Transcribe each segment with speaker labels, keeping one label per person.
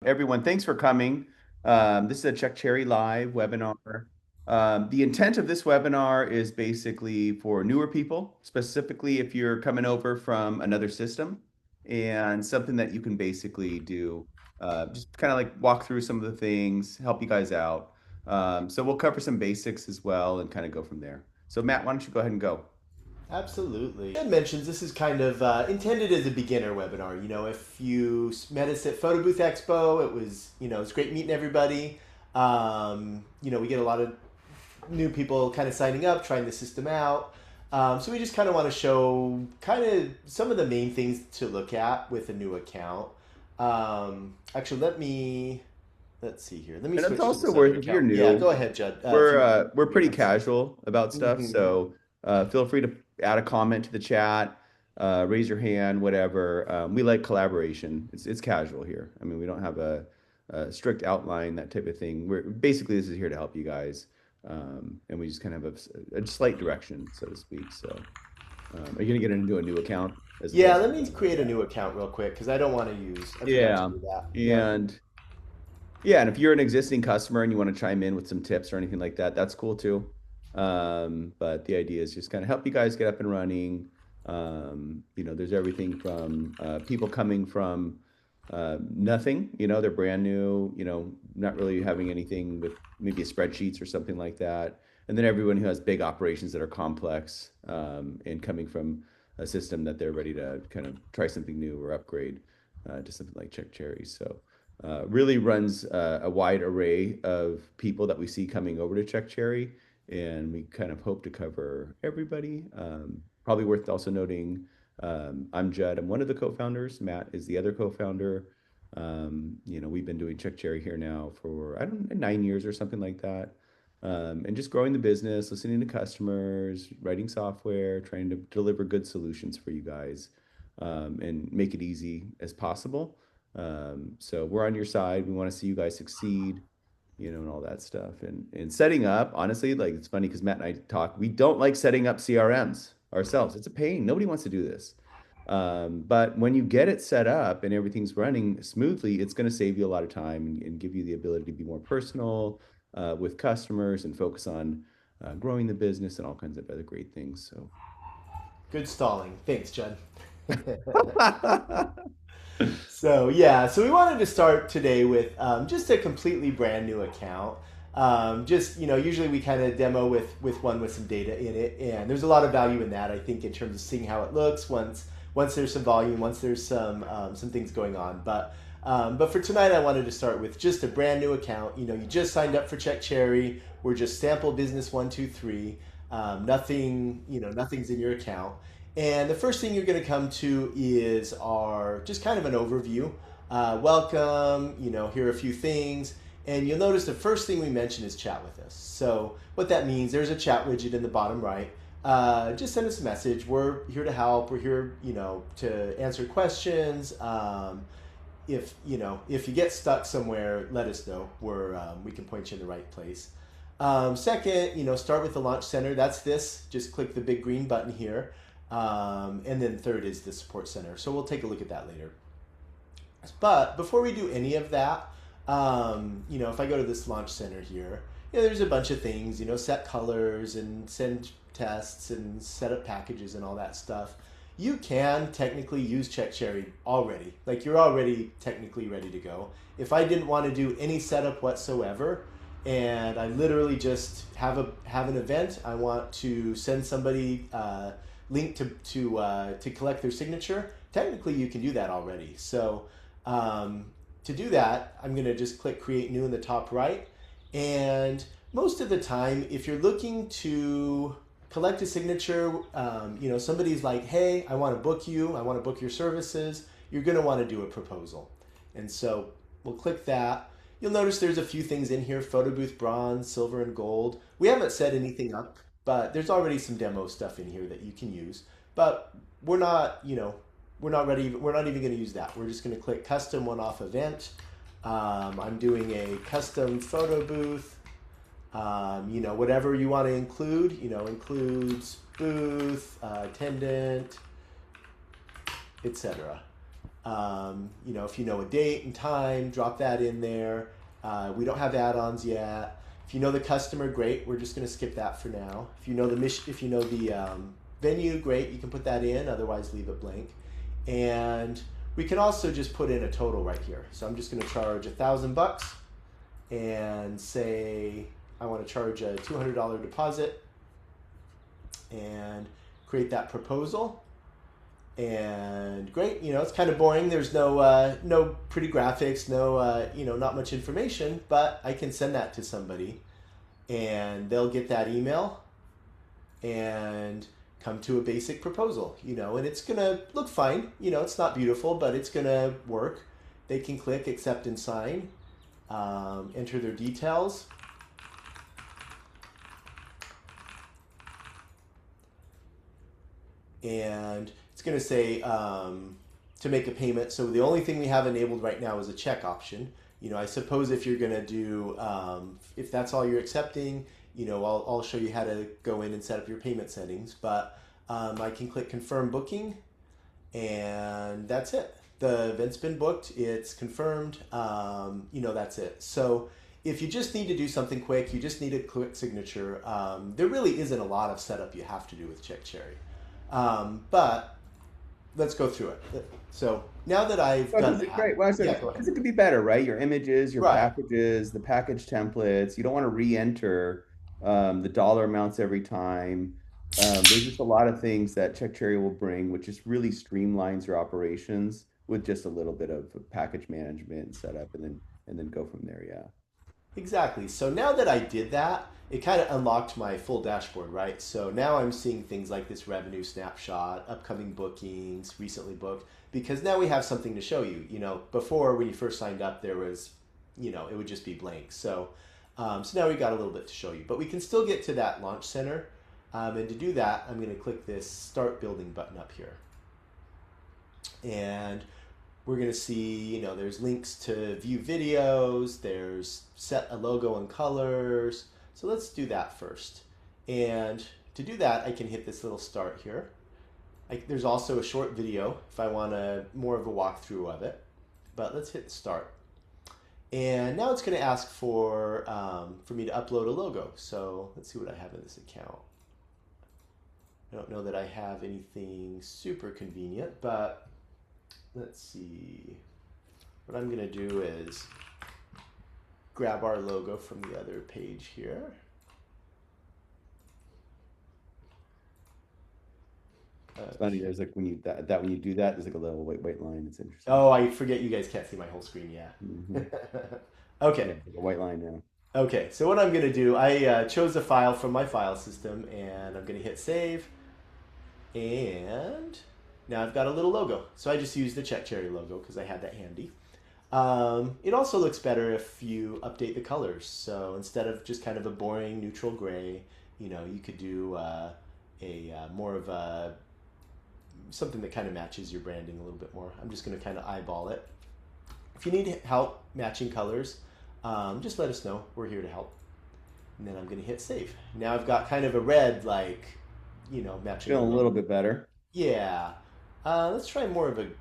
Speaker 1: everyone, thanks for coming. This is a CheckCherry Live webinar. The intent of this webinar is basically for newer people, specifically if you're coming over from another system, and something that you can basically do, just kind of like walk through some of the things, help you guys out. So we'll cover some basics as well and kind of go from there. So Matt, why don't you go ahead and go?
Speaker 2: Absolutely. Ed mentions this is kind of intended as a beginner webinar. If you met us at Photo Booth Expo, it's great meeting everybody. We get a lot of new people kind of signing up, trying the system out. So we just kind of want to show kind of some of the main things to look at with a new account. Actually, let's see here. Let me
Speaker 1: And it's
Speaker 2: switch to
Speaker 1: also
Speaker 2: this other
Speaker 1: worth if you're
Speaker 2: account. Yeah,
Speaker 1: new.
Speaker 2: go ahead, Judd. If you
Speaker 1: We're
Speaker 2: you
Speaker 1: pretty
Speaker 2: want to.
Speaker 1: casual about stuff, so feel free to add a comment to the chat, raise your hand, whatever. We like collaboration. It's casual here. I mean, we don't have a strict outline, that type of thing. We're basically this is here to help you guys, and we just kind of have a slight direction, so to speak. So, are you gonna get into a new account as
Speaker 2: Yeah,
Speaker 1: opposed
Speaker 2: let
Speaker 1: to?
Speaker 2: me create a new account real quick because I forgot to
Speaker 1: Yeah,
Speaker 2: do that. Yep.
Speaker 1: and yeah, and if you're an existing customer and you want to chime in with some tips or anything like that, that's cool too. But the idea is just kind of help you guys get up and running. There's everything from people coming from nothing, they're brand new, not really having anything with maybe a spreadsheets or something like that. And then everyone who has big operations that are complex and coming from a system that they're ready to kind of try something new or upgrade to something like CheckCherry. So really runs a wide array of people that we see coming over to CheckCherry, and we kind of hope to cover everybody. Probably worth also noting, I'm Judd. I'm one of the co-founders. Matt is the other co-founder. We've been doing CheckCherry here now for, I don't know, 9 years or something like that. And just growing the business, listening to customers, writing software, trying to deliver good solutions for you guys, and make it easy as possible. So we're on your side. We want to see you guys succeed, and all that stuff. And setting up, honestly, like it's funny because Matt and I talk, we don't like setting up CRMs ourselves. It's a pain. Nobody wants to do this. But when you get it set up and everything's running smoothly, it's going to save you a lot of time and give you the ability to be more personal with customers and focus on growing the business and all kinds of other great things. So,
Speaker 2: Good stalling. Thanks, Judd. So yeah, so we wanted to start today with just a completely brand new account. Usually we kind of demo with one with some data in it, and there's a lot of value in that. I think in terms of seeing how it looks once there's some volume, once there's some things going on. But for tonight, I wanted to start with just a brand new account. You just signed up for CheckCherry. We're just sample business 123. Nothing's in your account. And the first thing you're going to come to is our just kind of an overview. Welcome, here are a few things. And you'll notice the first thing we mention is chat with us. So what that means, there's a chat widget in the bottom right. Just send us a message. We're here to help. We're here, to answer questions. If you get stuck somewhere, let us know. We can point you in the right place. Second, start with the Launch Center. That's this. Just click the big green button here. And then third is the Support Center. So we'll take a look at that later. But before we do any of that, if I go to this Launch Center here, there's a bunch of things, set colors and send tests and set up packages and all that stuff. You can technically use CheckCherry already. Like you're already technically ready to go. If I didn't want to do any setup whatsoever, and I literally just have an event, I want to send somebody link to collect their signature. Technically, you can do that already. So to do that, I'm going to just click Create New in the top right. And most of the time, if you're looking to collect a signature, somebody's like, hey, I want to book you. I want to book your services. You're going to want to do a proposal. And so we'll click that. You'll notice there's a few things in here: photo booth bronze, silver, and gold. We haven't set anything up, but there's already some demo stuff in here that you can use. But we're not ready. We're not even going to use that. We're just going to click custom one-off event. I'm doing a custom photo booth. Whatever you want to include, includes booth, attendant, etc. If you know a date and time, drop that in there. We don't have add-ons yet. If you know the customer, great. We're just going to skip that for now. If you know the mission, if you know the venue, great. You can put that in. Otherwise, leave it blank. And we can also just put in a total right here. So I'm just going to charge $1,000 and say I want to charge a $200 deposit and create that proposal. And great, it's kind of boring. There's no pretty graphics, not much information, but I can send that to somebody and they'll get that email and come to a basic proposal, and it's gonna look fine. It's not beautiful, but it's gonna work. They can click accept and sign, enter their details, and it's going to say to make a payment. So the only thing we have enabled right now is a check option. I suppose if you're going to do, if that's all you're accepting, I'll show you how to go in and set up your payment settings. But I can click confirm booking, and that's it. The event's been booked. It's confirmed. That's it. So if you just need to do something quick, you just need a quick signature. There really isn't a lot of setup you have to do with CheckCherry. But let's go through it. So now that I've done that,
Speaker 1: great. Well,
Speaker 2: yeah, go ahead.
Speaker 1: because it could be better, right? Your images, your
Speaker 2: Right.
Speaker 1: packages, the package templates. You don't want to re-enter the dollar amounts every time. There's just a lot of things that CheckCherry will bring, which just really streamlines your operations with just a little bit of package management and setup, and then go from there. Yeah.
Speaker 2: Exactly. So now that I did that, it kind of unlocked my full dashboard, right? So now I'm seeing things like this revenue snapshot, upcoming bookings, recently booked, because now we have something to show you. Before when you first signed up, there was, it would just be blank. So now we got a little bit to show you, but we can still get to that launch center. And to do that, I'm going to click this start building button up here. And we're going to see, there's links to view videos, there's set a logo and colors. So let's do that first. And to do that, I can hit this little start here. There's also a short video if I want more of a walkthrough of it, but let's hit start. And now it's going to ask for me to upload a logo. So let's see what I have in this account. I don't know that I have anything super convenient, but let's see. What I'm going to do is grab our logo from the other page here.
Speaker 1: It's funny. There's like when you do that, there's like a little white line. It's interesting.
Speaker 2: Oh, I forget you guys can't see my whole screen. Yeah. Okay.
Speaker 1: Yeah, like a white line now.
Speaker 2: Okay. So what I'm going to do, I chose a file from my file system, and I'm going to hit save. And now I've got a little logo. So I just used the CheckCherry logo because I had that handy. It also looks better if you update the colors. So instead of just kind of a boring neutral gray, you could do more of a something that kind of matches your branding a little bit more. I'm just going to kind of eyeball it. If you need help matching colors, just let us know. We're here to help. And then I'm going to hit save. Now I've got kind of a red, matching.
Speaker 1: Feeling a little bit better.
Speaker 2: Yeah. Let's try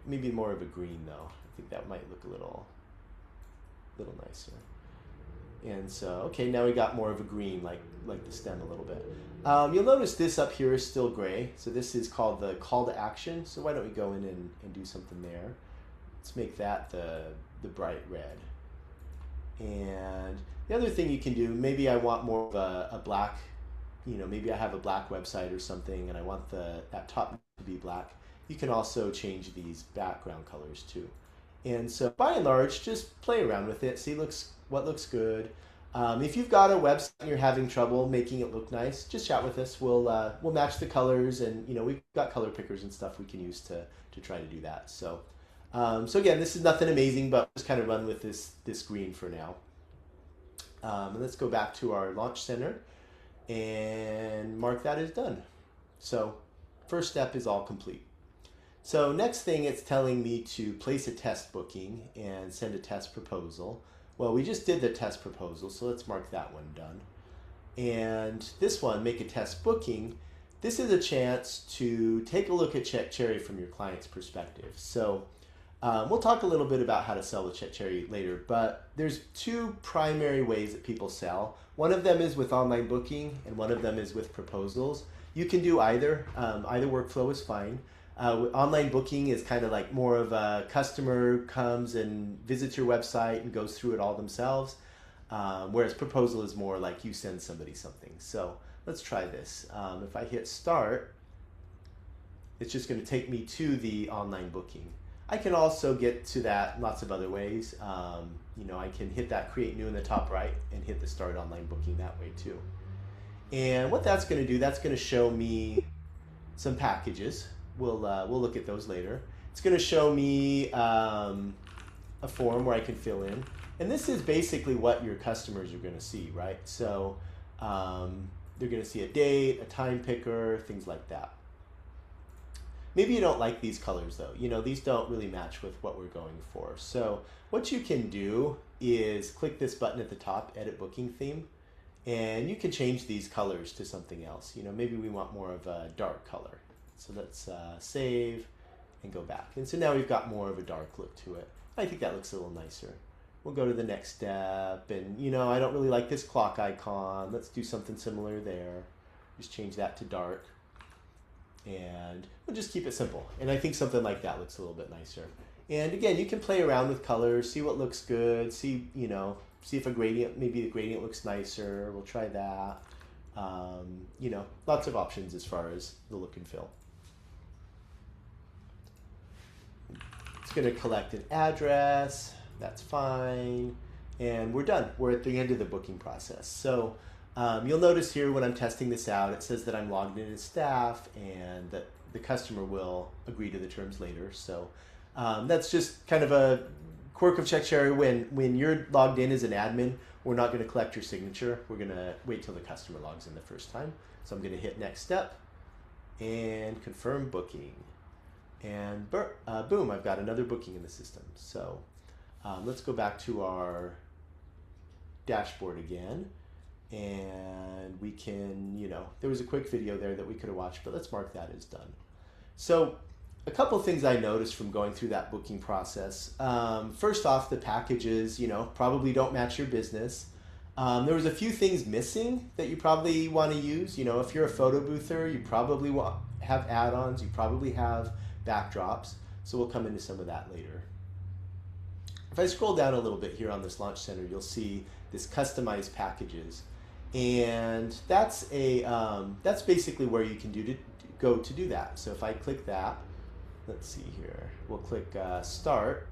Speaker 2: maybe more of a green though. I think that might look a little nicer. And so, okay, now we got more of a green, like the stem a little bit. You'll notice this up here is still gray. So this is called the call to action. So why don't we go in and do something there? Let's make that the bright red. And the other thing you can do, maybe I want more of a black, maybe I have a black website or something and I want that top to be black. You can also change these background colors too. And so by and large, just play around with it, see what looks good. If you've got a website and you're having trouble making it look nice, just chat with us. We'll match the colors, and we've got color pickers and stuff we can use to try to do that. So again, this is nothing amazing, but just kind of run with this green for now. And let's go back to our launch center and mark that as done. So first step is all complete. So next thing, it's telling me to place a test booking and send a test proposal. Well, we just did the test proposal, so let's mark that one done. And this one, make a test booking, this is a chance to take a look at CheckCherry from your client's perspective. So We'll talk a little bit about how to sell with CheckCherry later, but there's two primary ways that people sell. One of them is with online booking, and one of them is with proposals. You can do either. Either workflow is fine. Online booking is kind of like more of a customer comes and visits your website and goes through it all themselves, whereas proposal is more like you send somebody something. So let's try this. If I hit start, it's just going to take me to the online booking. I can also get to that lots of other ways. I can hit that create new in the top right and hit the start online booking that way too. And what that's going to do, that's going to show me some packages. We'll look at those later. It's going to show me a form where I can fill in. And this is basically what your customers are going to see, right? So they're going to see a date, a time picker, things like that. Maybe you don't like these colors though. These don't really match with what we're going for. So what you can do is click this button at the top, Edit Booking Theme, and you can change these colors to something else. Maybe we want more of a dark color. So let's save and go back. And so now we've got more of a dark look to it. I think that looks a little nicer. We'll go to the next step, and I don't really like this clock icon. Let's do something similar there. Just change that to dark. And we'll just keep it simple. And I think something like that looks a little bit nicer. And again, you can play around with colors, see what looks good, see if a gradient, maybe the gradient looks nicer. We'll try that. Lots of options as far as the look and feel. It's going to collect an address. That's fine. And we're done. We're at the end of the booking process. So you'll notice here when I'm testing this out, it says that I'm logged in as staff and that the customer will agree to the terms later. So that's just kind of a quirk of CheckCherry. When you're logged in as an admin, we're not going to collect your signature. We're going to wait till the customer logs in the first time. So I'm going to hit next step and confirm booking. And boom, I've got another booking in the system. So let's go back to our dashboard again. And we can, there was a quick video there that we could have watched, but let's mark that as done. So a couple of things I noticed from going through that booking process. First off, the packages, probably don't match your business. There was a few things missing that you probably want to use. If you're a photo boother, you probably have add-ons, you probably have backdrops. So we'll come into some of that later. If I scroll down a little bit here on this Launch Center, you'll see this customized packages. And that's basically where you can go to do that. So if I click that, let's see here, we'll click Start,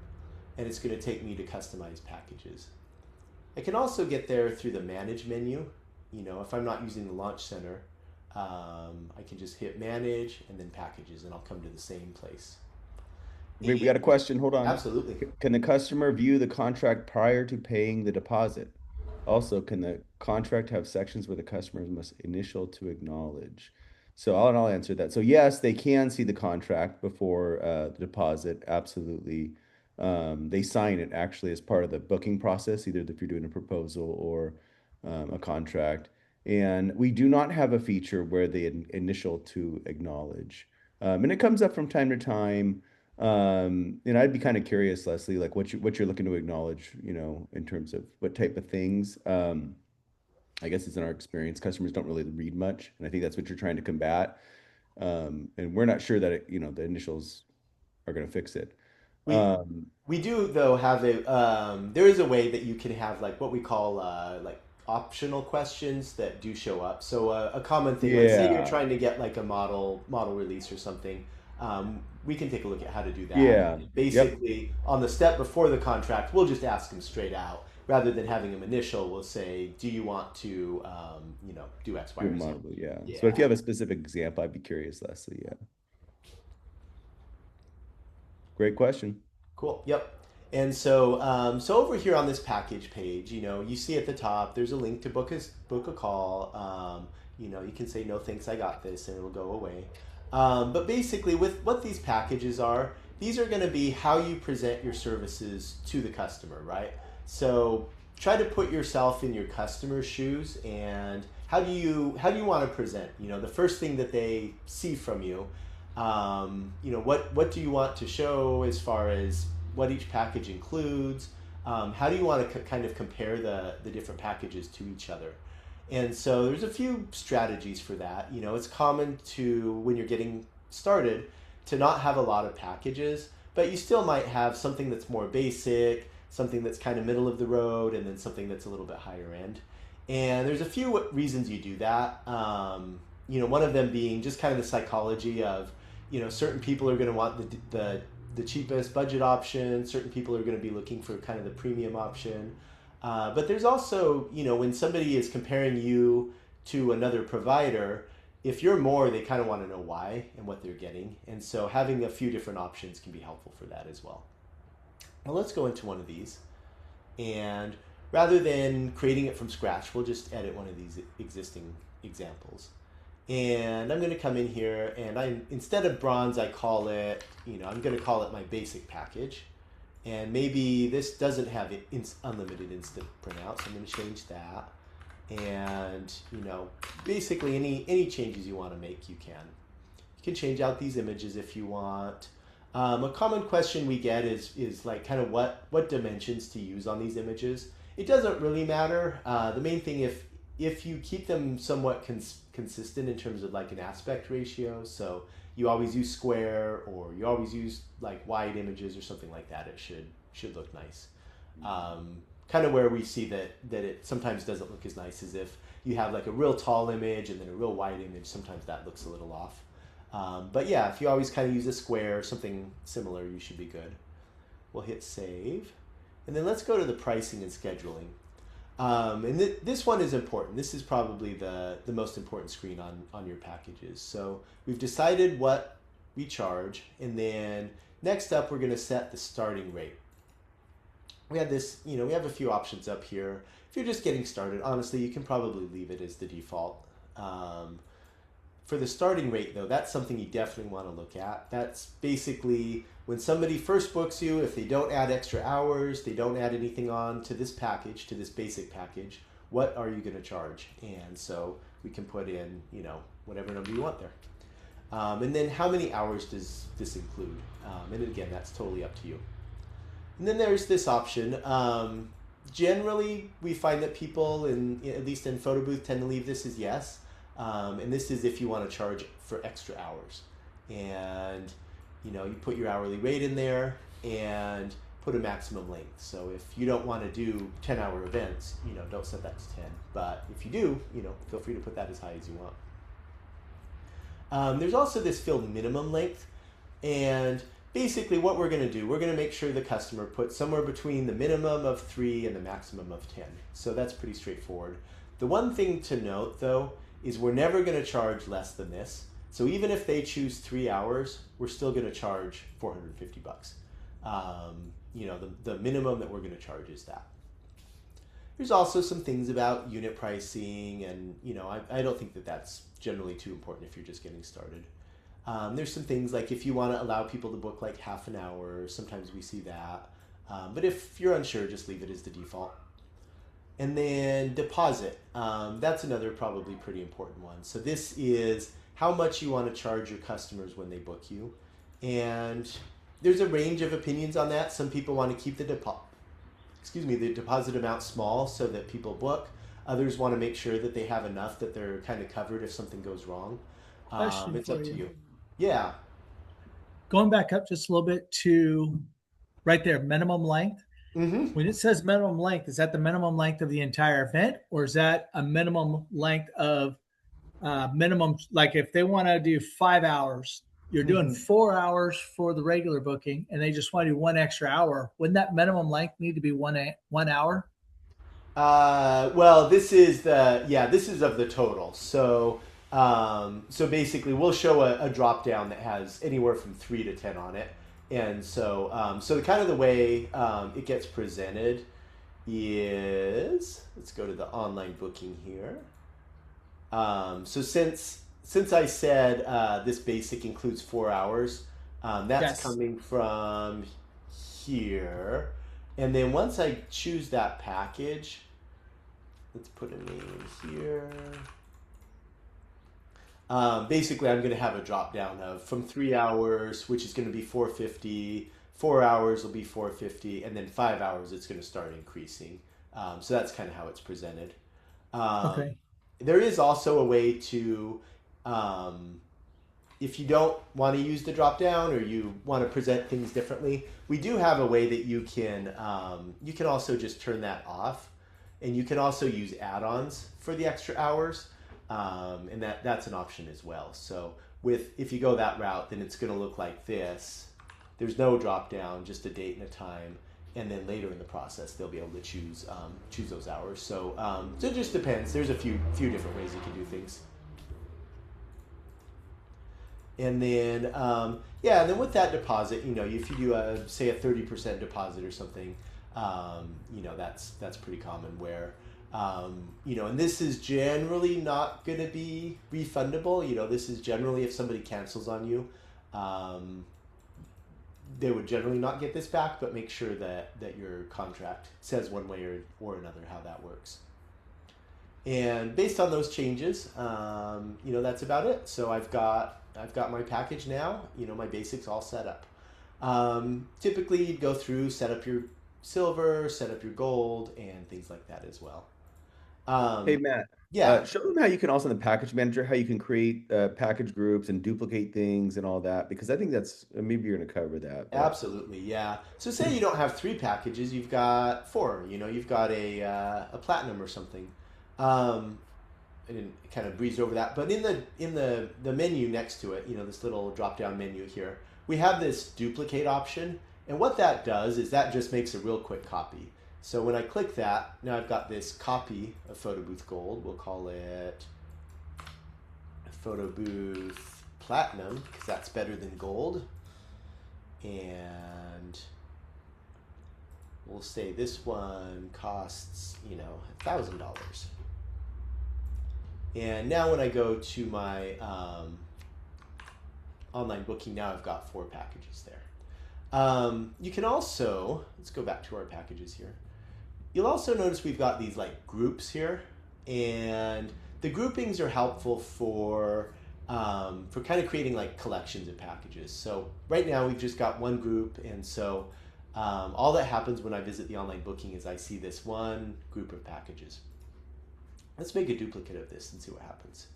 Speaker 2: and it's going to take me to Customize Packages. I can also get there through the Manage menu. If I'm not using the Launch Center, I can just hit Manage and then Packages, and I'll come to the same place.
Speaker 1: We got a question. Hold on.
Speaker 2: Absolutely.
Speaker 1: Can the customer view the contract prior to paying the deposit? Also, can the contract have sections where the customers must initial to acknowledge? So I'll answer that. So yes, they can see the contract before the deposit. Absolutely. They sign it actually as part of the booking process, either if you're doing a proposal or a contract. And we do not have a feature where they initial to acknowledge. And it comes up from time to time. And I'd be kind of curious, Leslie, like what you're looking to acknowledge, in terms of what type of things. I guess it's in our experience, customers don't really read much, and I think that's what you're trying to combat. And we're not sure that the initials are going to fix it.
Speaker 2: We
Speaker 1: Um,
Speaker 2: we do though have there is a way that you can have like what we call like optional questions that do show up. So a common thing, like say you're
Speaker 1: yeah,
Speaker 2: trying to get like a model release or something, we can take a look at how to do that.
Speaker 1: yeah, yep,
Speaker 2: Basically, on the step before the contract, we'll just ask them straight out rather than having them initial. We'll say, do you want to do X, Y,
Speaker 1: do a
Speaker 2: or Z?
Speaker 1: model, yeah. So if you
Speaker 2: Yeah.
Speaker 1: have a specific example, I'd be curious, Leslie. Yeah, great question.
Speaker 2: Cool. Yep. And so over here on this package page, you see at the top, there's a link to book a call. You can say no thanks, I got this, and it'll go away. But basically, with what these packages are, these are going to be how you present your services to the customer, right? So try to put yourself in your customer's shoes, and how do you want to present? The first thing that they see from you. What do you want to show as far as what each package includes. How do you want to kind of compare the different packages to each other? And so there's a few strategies for that. You know, it's common to, when you're getting started, to not have a lot of packages, but you still might have something that's more basic, something that's kind of middle of the road, and then something that's a little bit higher end. And there's a few reasons you do that. You know, one of them being just kind of the psychology of, you know, certain people are going to want the cheapest budget option. Certain people are going to be looking for kind of the premium option. But there's also, you know, when somebody is comparing you to another provider, if you're more, they kind of want to know why and what they're getting. And so having a few different options can be helpful for that as well. Well, let's go into one of these. And rather than creating it from scratch, we'll just edit one of these existing examples. And I'm going to come in here, and instead of bronze, I call it, you know, I'm going to call it my basic package. And maybe this doesn't have unlimited instant printout, so I'm going to change that. And, you know, basically any changes you want to make, you can. You can change out these images if you want. A common question we get is like kind of what dimensions to use on these images. It doesn't really matter. The main thing, if you keep them somewhat consistent in terms of like an aspect ratio, so you always use square or you always use like wide images or something like that, it should look nice. Kind of where we see that it sometimes doesn't look as nice as if you have like a real tall image and then a real wide image. Sometimes that looks a little off. But yeah, if you always kind of use a square or something similar, you should be good. We'll hit save. And then let's go to the pricing and scheduling. And this one is important. This is probably the most important screen on your packages. So we've decided what we charge, and then next up we're going to set the starting rate. We have this, you know, we have a few options up here. If you're just getting started, honestly, you can probably leave it as the default. For the starting rate, though, that's something you definitely want to look at. That's basically when somebody first books you, if they don't add extra hours, they don't add anything on to this package, to this basic package, what are you going to charge? And so we can put in, you know, whatever number you want there. And then how many hours does this include? And again, that's totally up to you. And then there's this option. Generally, we find that people, at least in photo booth, tend to leave this as yes. And this is if you want to charge for extra hours. And, you know, you put your hourly rate in there and put a maximum length. So if you don't want to do 10-hour events, you know, don't set that to 10. But if you do, you know, feel free to put that as high as you want. There's also this field minimum length. And basically what we're going to do, we're going to make sure the customer puts somewhere between the minimum of 3 and the maximum of 10. So that's pretty straightforward. The one thing to note, though, is we're never going to charge less than this. So even if they choose 3 hours, we're still going to charge $450. You know, the minimum that we're going to charge is that. There's also some things about unit pricing, and, you know, I don't think that that's generally too important if you're just getting started. There's some things like if you want to allow people to book like half an hour, sometimes we see that. But if you're unsure, just leave it as the default. And then deposit, that's another probably pretty important one. So this is how much you want to charge your customers when they book you. And there's a range of opinions on that. Some people want to keep the deposit amount small so that people book. Others want to make sure that they have enough that they're kind of covered if something goes wrong.
Speaker 3: Question
Speaker 2: It's
Speaker 3: for
Speaker 2: up to
Speaker 3: you.
Speaker 2: you. Yeah.
Speaker 3: Going back up just a little bit to right there, minimum length.
Speaker 2: Mm-hmm.
Speaker 3: When it says minimum length, is that the minimum length of the entire event, or is that a minimum length of minimum? Like if they want to do 5 hours, you're doing
Speaker 2: Mm-hmm.
Speaker 3: 4 hours for the regular booking, and they just want to do 1 extra hour. Wouldn't that minimum length need to be 1 hour?
Speaker 2: Well, this is this is of the total. So basically, we'll show a drop down that has anywhere from 3 to 10 on it, and so the kind of the way it gets presented is, let's go to the online booking here. So since I said this basic includes 4 hours, that's
Speaker 3: Yes.
Speaker 2: coming from here, and then once I choose that package. Let's put a name here. Basically, I'm going to have a drop down of from 3 hours, which is going to be $450, 4 hours will be 450, and then 5 hours it's going to start increasing. So that's kind of how it's presented. Um,
Speaker 3: Okay.
Speaker 2: there is also a way to, um, if you don't want to use the drop down or you want to present things differently, we do have a way that you can also just turn that off, and you can also use add-ons for the extra hours, and that's an option as well. So with if you go that route, then it's going to look like this. There's no drop down, just a date and a time, and then later in the process they'll be able to choose those hours. So it just depends. There's a few different ways you can do things. And then yeah, and then with that deposit, if you do say a 30% deposit or something, that's pretty common where and this is generally not going to be refundable. This is generally if somebody cancels on you, um, they would generally not get this back, but make sure that your contract says one way or another how that works. And based on those changes, that's about it. So I've got my package now. My basics all set up. Typically, you'd go through, set up your silver, set up your gold, and things like that as well.
Speaker 1: Hey
Speaker 2: Um,
Speaker 1: Matt,
Speaker 2: yeah,
Speaker 1: show them how you can also in the package manager how you can create package groups and duplicate things and all that because I think that's maybe you're going to cover that, but
Speaker 2: absolutely. Yeah. So say you don't have three packages, you've got four. You've got a platinum or something. Um, I didn't kind of breeze over that, but in the menu next to it, this little drop down menu here, we have this duplicate option, and what that does is that just makes a real quick copy. So when I click that, now I've got this copy of Photo Booth Gold. We'll call it Photo Booth Platinum because that's better than gold, and we'll say this one costs $1,000. And now when I go to my online booking, now I've got four packages there. You can also, let's go back to our packages here. You'll also notice we've got these like groups here, and the groupings are helpful for kind of creating like collections of packages. So right now we've just got one group, and so all that happens when I visit the online booking is I see this one group of packages. Let's make a duplicate of this and see what happens.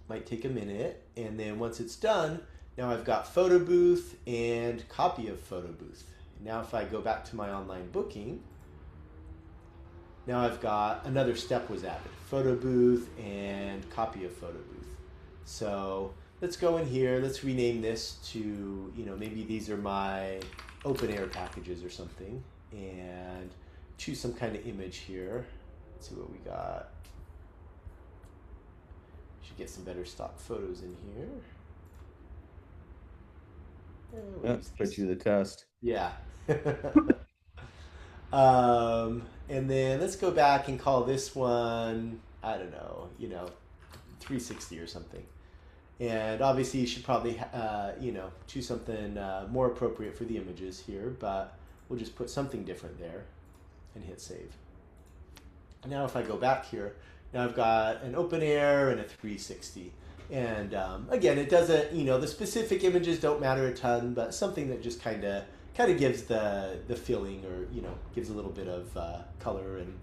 Speaker 2: Might take a minute, and then once it's done, now I've got photo booth and copy of photo booth. Now if I go back to my online booking, now I've got another step was added, photo booth and copy of photo booth. So let's go in here, let's rename this to, maybe these are my open air packages or something, and choose some kind of image here. Let's see what we got. Should get some better stock photos in here. We'll use
Speaker 1: put
Speaker 2: these.
Speaker 1: you to the test.
Speaker 2: Yeah. And then let's go back and call this one, I don't know, 360 or something. And obviously you should probably, choose something more appropriate for the images here, but we'll just put something different there and hit save. Now if I go back here, now I've got an open air and a 360. And again, it doesn't, the specific images don't matter a ton, but something that just kind of gives the feeling, or gives a little bit of color and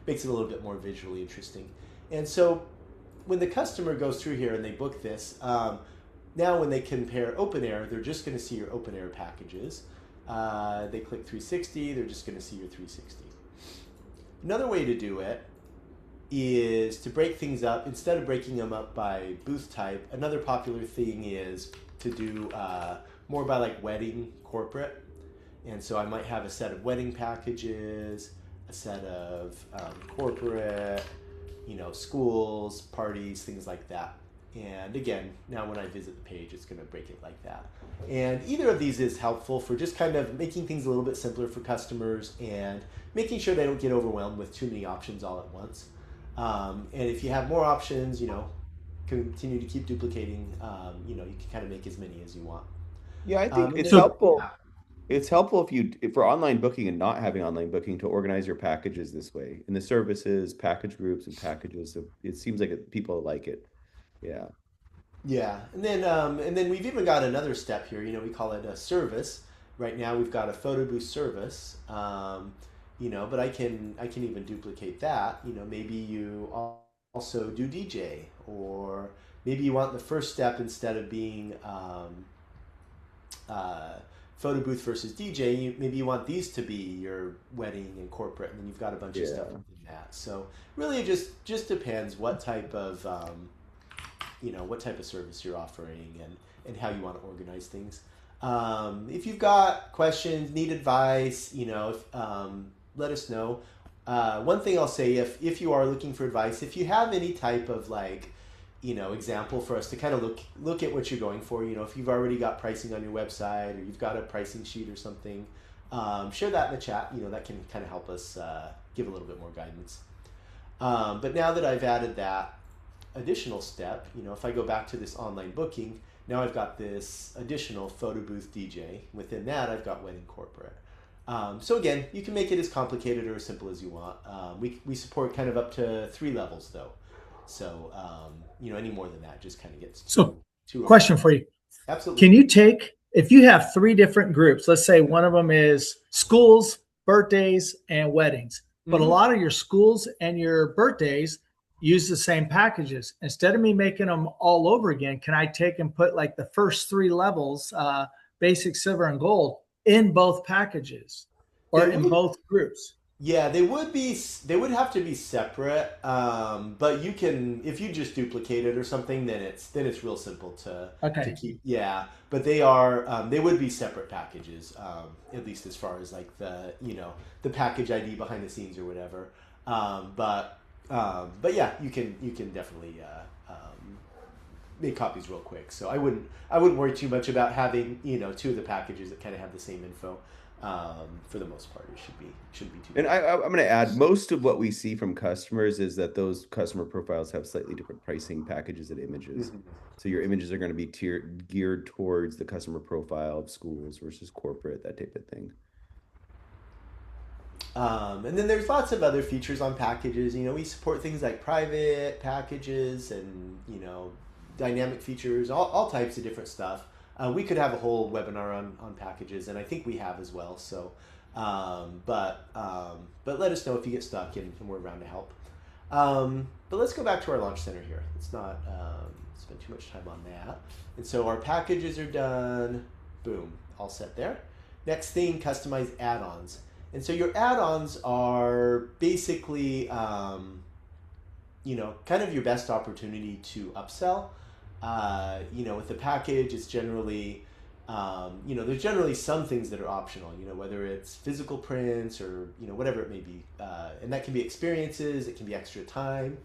Speaker 2: makes it a little bit more visually interesting. And so when the customer goes through here and they book this, now when they compare open air, they're just going to see your open air packages. They click 360, they're just going to see your 360. Another way to do it is to break things up. Instead of breaking them up by booth type, another popular thing is to do more by like wedding corporate. And so I might have a set of wedding packages, a set of corporate, schools, parties, things like that. And again, now when I visit the page, it's going to break it like that. And either of these is helpful for just kind of making things a little bit simpler for customers and making sure they don't get overwhelmed with too many options all at once. And if you have more options, continue to keep duplicating. You can kind of make as many as you want.
Speaker 1: Yeah, I think
Speaker 2: And
Speaker 1: it's
Speaker 2: then,
Speaker 3: So
Speaker 1: helpful. It's helpful if for online booking and not having online booking to organize your packages this way in the services, package groups, and packages. So it seems like people like it. Yeah.
Speaker 2: Yeah, and then we've even got another step here. You know, we call it a service. Right now, we've got a photo booth service. You know, but I can even duplicate that. You know, maybe you also do DJ, or maybe you want the first step instead of being uh, photo booth versus DJ. Maybe you want these to be your wedding and corporate, and then you've got a bunch of stuff
Speaker 1: Yeah.
Speaker 2: within that. So really, it just depends what type of you know what type of service you're offering and how you want to organize things. If you've got questions, need advice, you know, let us know. One thing I'll say, if you are looking for advice, if you have any type of like, you know, example for us to kind of look at what you're going for, you know, if you've already got pricing on your website or you've got a pricing sheet or something, share that in the chat. You know, that can kind of help us give a little bit more guidance. But now that I've added that additional step, you know, if I go back to this online booking, now I've got this additional photo booth DJ. Within that, I've got wedding corporate. So again, you can make it as complicated or as simple as you want. We support kind of up to 3 levels though. So, you know, any more than that just kind of gets
Speaker 3: So,
Speaker 2: too
Speaker 3: question
Speaker 2: overwhelming.
Speaker 3: for you.
Speaker 2: Absolutely.
Speaker 3: Can you take, if you have three different groups, let's say one of them is schools, birthdays, and weddings, but a
Speaker 2: Mm-hmm.
Speaker 3: lot of your schools and your birthdays use the same packages. Instead of me making them all over again, can I take and put like the first three levels, basic, silver, and gold, in both packages
Speaker 2: They
Speaker 3: or in
Speaker 2: would
Speaker 3: both groups?
Speaker 2: Yeah, they would have to be separate. But you can if you just duplicate it or something, then it's real simple to
Speaker 3: Okay.
Speaker 2: keep. Yeah, but they are they would be separate packages. At least as far as like the you know the package ID behind the scenes or whatever. Um, but but yeah, you can definitely make copies real quick. So I wouldn't worry too much about having you know two of the packages that kind of have the same info. For the most part, it shouldn't be too
Speaker 1: And
Speaker 2: bad.
Speaker 1: I'm going to add, most of what we see from customers is that those customer profiles have slightly different pricing packages and images.
Speaker 2: Mhm.
Speaker 1: So your images are going to be geared towards the customer profile of schools versus corporate, that type of thing.
Speaker 2: And then there's lots of other features on packages. You know, we support things like private packages and you know dynamic features, all types of different stuff. We could have a whole webinar on packages, and I think we have as well. So, but let us know if you get stuck, and we're around to help. But let's go back to our launch center here. Let's not spend too much time on that. And so our packages are done. Boom, all set there. Next thing, customize add-ons. And so your add-ons are basically, you know, kind of your best opportunity to upsell. You know, with the package, it's generally, you know, there's generally some things that are optional. You know, whether it's physical prints or you know whatever it may be, and that can be experiences, it can be extra time,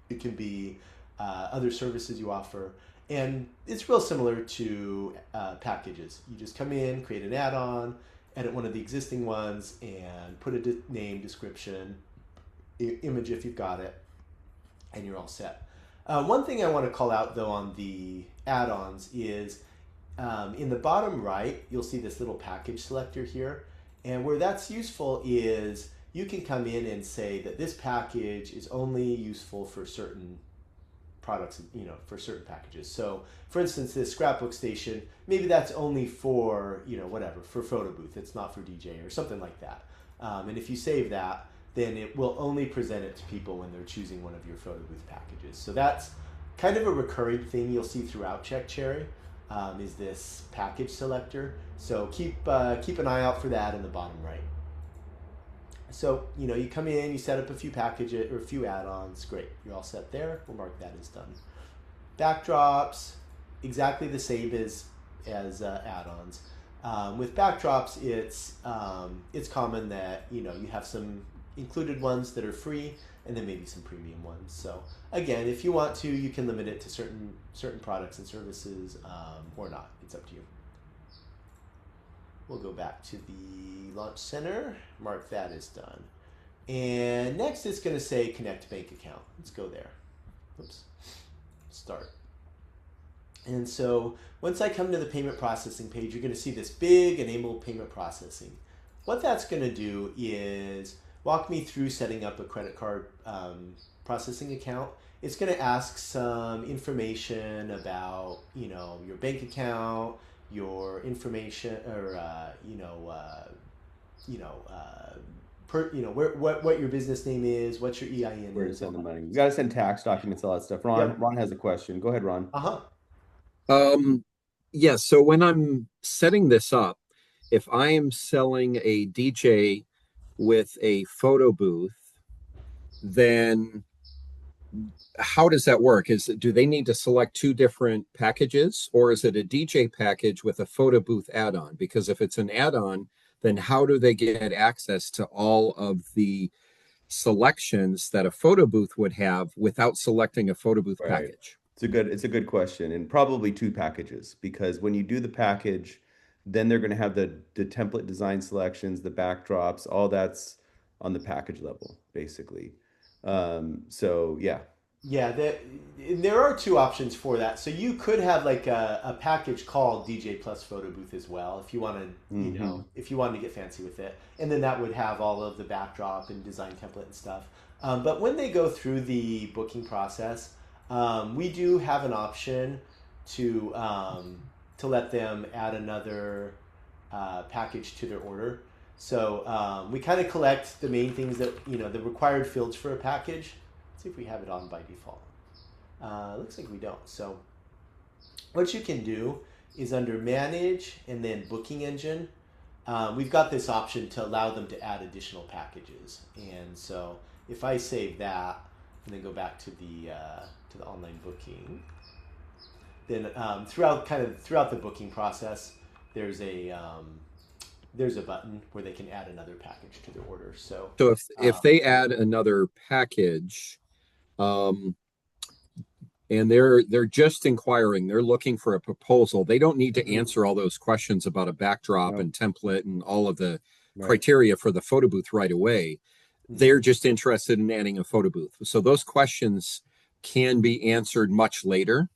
Speaker 2: it can be other services you offer. And it's real similar to packages. You just come in, create an add-on, edit one of the existing ones, and put a name, description, image if you've got it, and you're all set. One thing I want to call out though on the add-ons is in the bottom right, you'll see this little package selector here. And where that's useful is you can come in and say that this package is only useful for certain products, you know, for certain packages. So, for instance, this scrapbook station, maybe that's only for, you know, whatever, for photo booth. It's not for DJ or something like that. And if you save that, then it will only present it to people when they're choosing one of your photo booth packages. So that's kind of a recurring thing you'll see throughout CheckCherry, is this package selector. So keep an eye out for that in the bottom right. So, you know, you come in, you set up a few packages or a few add-ons. Great, you're all set there. We'll mark that as done. Backdrops, exactly the same as add-ons. With backdrops, it's common that you know you have some included ones that are free, and then maybe some premium ones. So again, if you want to, you can limit it to certain products and services, or not. It's up to you. We'll go back to the Launch Center, mark that as done. And next it's going to say connect bank account. Let's go there. Oops. Start. And so once I come to the payment processing page, you're going to see this big enable payment processing. What that's going to do is walk me through setting up a credit card processing account, it's going to ask some information about, your bank account, your information, or you know, what your business name is, what your EIN
Speaker 1: Where to
Speaker 2: is, all
Speaker 1: send the
Speaker 2: that
Speaker 1: money.
Speaker 2: kind
Speaker 1: You
Speaker 2: of
Speaker 1: got to
Speaker 2: stuff.
Speaker 1: send tax documents, all that stuff. Ron,
Speaker 2: Yep.
Speaker 1: Ron has a question. Go ahead, Ron.
Speaker 2: Uh huh.
Speaker 4: Um, yeah, so when I'm setting this up, if I am selling a DJ with a photo booth, then how does that work? Do they need to select two different packages, or is it a DJ package with a photo booth add-on? Because if it's an add-on, then how do they get access to all of the selections that a photo booth would have without selecting a photo booth
Speaker 1: Right.
Speaker 4: package?
Speaker 1: It's a good question, and probably two packages because when you do the package, then they're going to have the template design selections, the backdrops, all that's on the package level, basically. So yeah,
Speaker 2: Yeah, there are two options for that. So you could have like a package called DJ plus photo booth as well if you wanted,
Speaker 1: hmm
Speaker 2: if you wanted to get fancy with it. And then that would have all of the backdrop and design template and stuff. But when they go through the booking process, we do have an option to let them add another package to their order. So we kind of collect the main things that, the required fields for a package. Let's see if we have it on by default. Looks like we don't. So what you can do is under manage and then booking engine, we've got this option to allow them to add additional packages. And so if I save that and then go back to the online booking, then throughout the booking process, there's a button where they can add another package to their order. So
Speaker 4: So if
Speaker 2: um,
Speaker 4: they add another package, um, and they're just inquiring, they're looking for a proposal, they don't need to
Speaker 2: mhm,
Speaker 4: answer all those questions about a backdrop
Speaker 1: no,
Speaker 4: and template and all of the
Speaker 1: right.
Speaker 4: criteria for the photo booth right away. They're
Speaker 2: mhm.
Speaker 4: just interested in adding a photo booth. So those questions can be answered much later.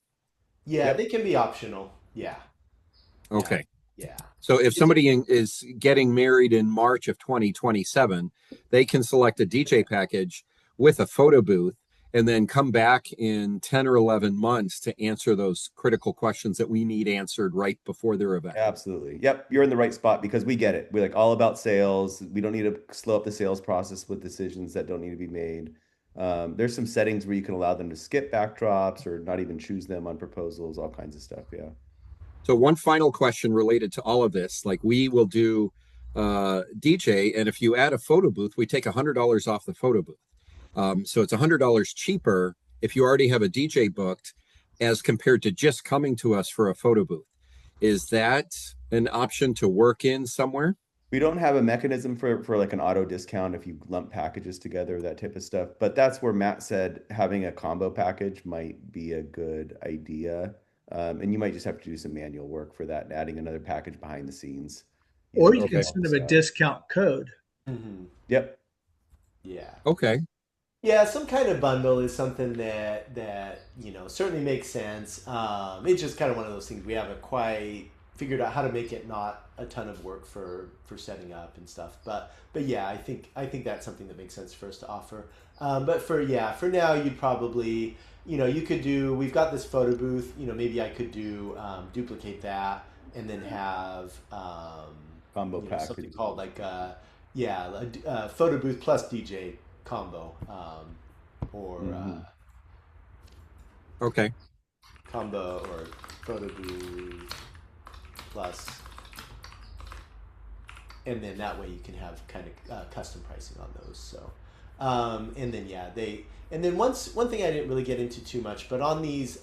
Speaker 2: Yeah, they
Speaker 1: Yep.
Speaker 2: can be optional. Yeah, yeah,
Speaker 4: Okay.
Speaker 2: yeah.
Speaker 4: So if
Speaker 2: It's
Speaker 4: somebody is getting married in March of 2027, they can select a DJ package with a photo booth and then come back in 10 or 11 months to answer those critical questions that we need answered right before their event.
Speaker 1: Absolutely. Yep, you're in the right spot because we get it. We're like all about sales. We don't need to slow up the sales process with decisions that don't need to be made. There's some settings where you can allow them to skip backdrops or not even choose them on proposals, all kinds of stuff. Yeah.
Speaker 4: So one final question related to all of this, like we will do DJ, and if you add a photo booth, we take $100 off the photo booth. So it's $100 cheaper if you already have a DJ booked as compared to just coming to us for a photo booth. Is that an option to work in somewhere?
Speaker 1: We don't have a mechanism for like an auto discount if you lump packages together, that type of stuff. But that's where Matt said having a combo package might be a good idea. And you might just have to do some manual work for that and adding another package behind the scenes,
Speaker 3: Or you
Speaker 1: to
Speaker 3: can
Speaker 4: Okay.
Speaker 1: help
Speaker 3: send them
Speaker 1: us
Speaker 3: a
Speaker 1: out.
Speaker 3: discount code.
Speaker 2: mhm,
Speaker 1: Yep.
Speaker 2: yeah.
Speaker 4: Okay.
Speaker 2: Yeah, some kind of bundle is something that certainly makes sense. It's just kind of one of those things we haven't quite figured out how to make it not a ton of work for setting up and stuff. But yeah, I think that's something that makes sense for us to offer. But for now, you'd probably you could do. We've got this photo booth. Maybe I could do duplicate that and then have
Speaker 1: Combo
Speaker 2: something
Speaker 1: package.
Speaker 2: called like yeah, a photo booth plus DJ combo, or
Speaker 1: hmm
Speaker 4: Okay.
Speaker 2: combo or photo booth plus, and then that way you can have kind of custom pricing on those. So, and then yeah, and then one thing I didn't really get into too much, but on these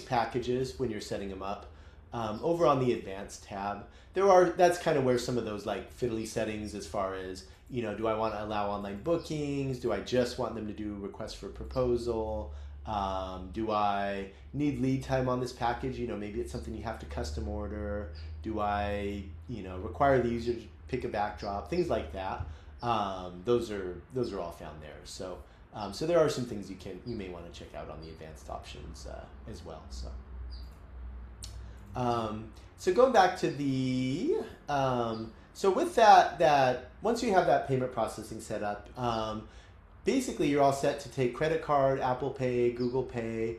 Speaker 2: packages when you're setting them up, over on the advanced tab, that's kind of where some of those like fiddly settings as far as do I want to allow online bookings? Do I just want them to do requests for proposal? Do I need lead time on this package? Maybe it's something you have to custom order. Do I, require the user to pick a backdrop? Things like that. Those are all found there. So there are some things you may want to check out on the advanced options as well. So going back to so with that once you have that payment processing set up, basically you're all set to take credit card, Apple Pay, Google Pay.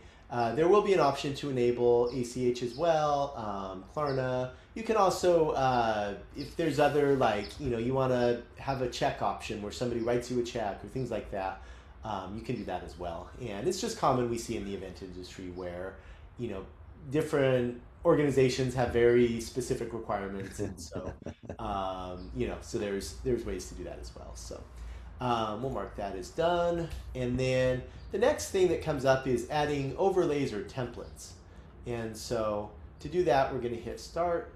Speaker 2: There will be an option to enable ACH as well, Klarna. You can also, if there's other, like, you want to have a check option where somebody writes you a check or things like that, you can do that as well. And it's just common we see in the event industry where, you know, different organizations have very specific requirements, and so, so there's ways to do that as well. So. We'll mark that as done. And then the next thing that comes up is adding overlays or templates. And so to do that, we're going to hit start.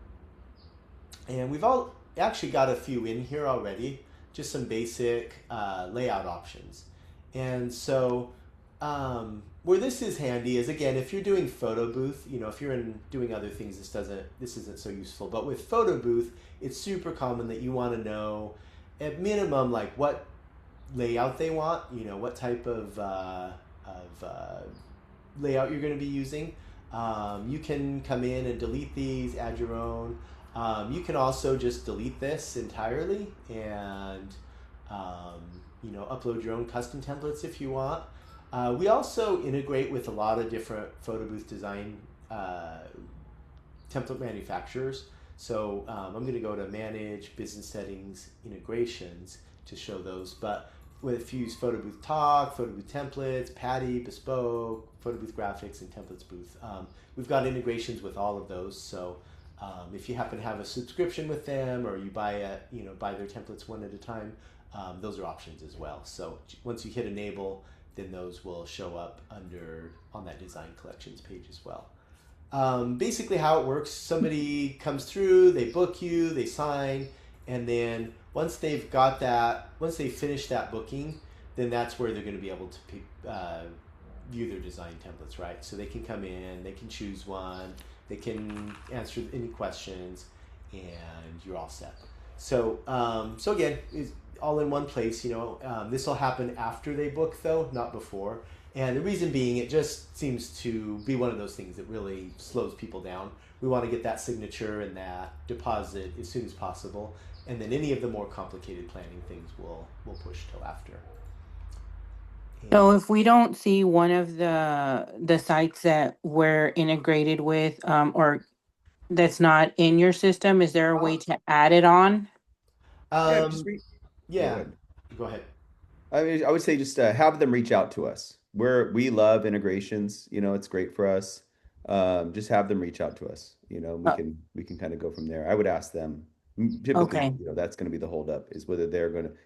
Speaker 2: And we've all actually got a few in here already, just some basic layout options. And so where this is handy is, again, if you're doing photo booth, if you're doing other things, this isn't so useful. But with photo booth, it's super common that you want to know at minimum like what layout they want, what type of layout you're going to be using. You can come in and delete these, add your own. You can also just delete this entirely and upload your own custom templates if you want. We also integrate with a lot of different photo booth design template manufacturers. So I'm going to go to Manage, Business Settings, Integrations to show those. But if you use Photo Booth Talk, Photo Booth Templates, Patty, Bespoke, Photo Booth Graphics, and Templates Booth, we've got integrations with all of those. So if you happen to have a subscription with them, or you buy their templates one at a time, those are options as well. So once you hit Enable, then those will show up on that Design Collections page as well. Basically how it works, somebody comes through, they book you, they sign, and then once they've finished that booking, then that's where they're going to be able to view their design templates, right? So they can come in, they can choose one, they can answer any questions, and you're all set. So, so again, it's all in one place. This will happen after they book, though, not before. And the reason being, it just seems to be one of those things that really slows people down. We want to get that signature and that deposit as soon as possible. And then any of the more complicated planning things we'll push till after.
Speaker 5: So if we don't see one of the sites that we're integrated with, or that's not in your system, is there a way to add it on?
Speaker 1: Yeah,
Speaker 2: Yeah, go ahead.
Speaker 1: I mean, I would say just have them reach out to us. We love integrations. It's great for us. Just have them reach out to us. We can kind of go from there. I would ask them. Typically,
Speaker 5: Okay.
Speaker 1: that's going to be the holdup is whether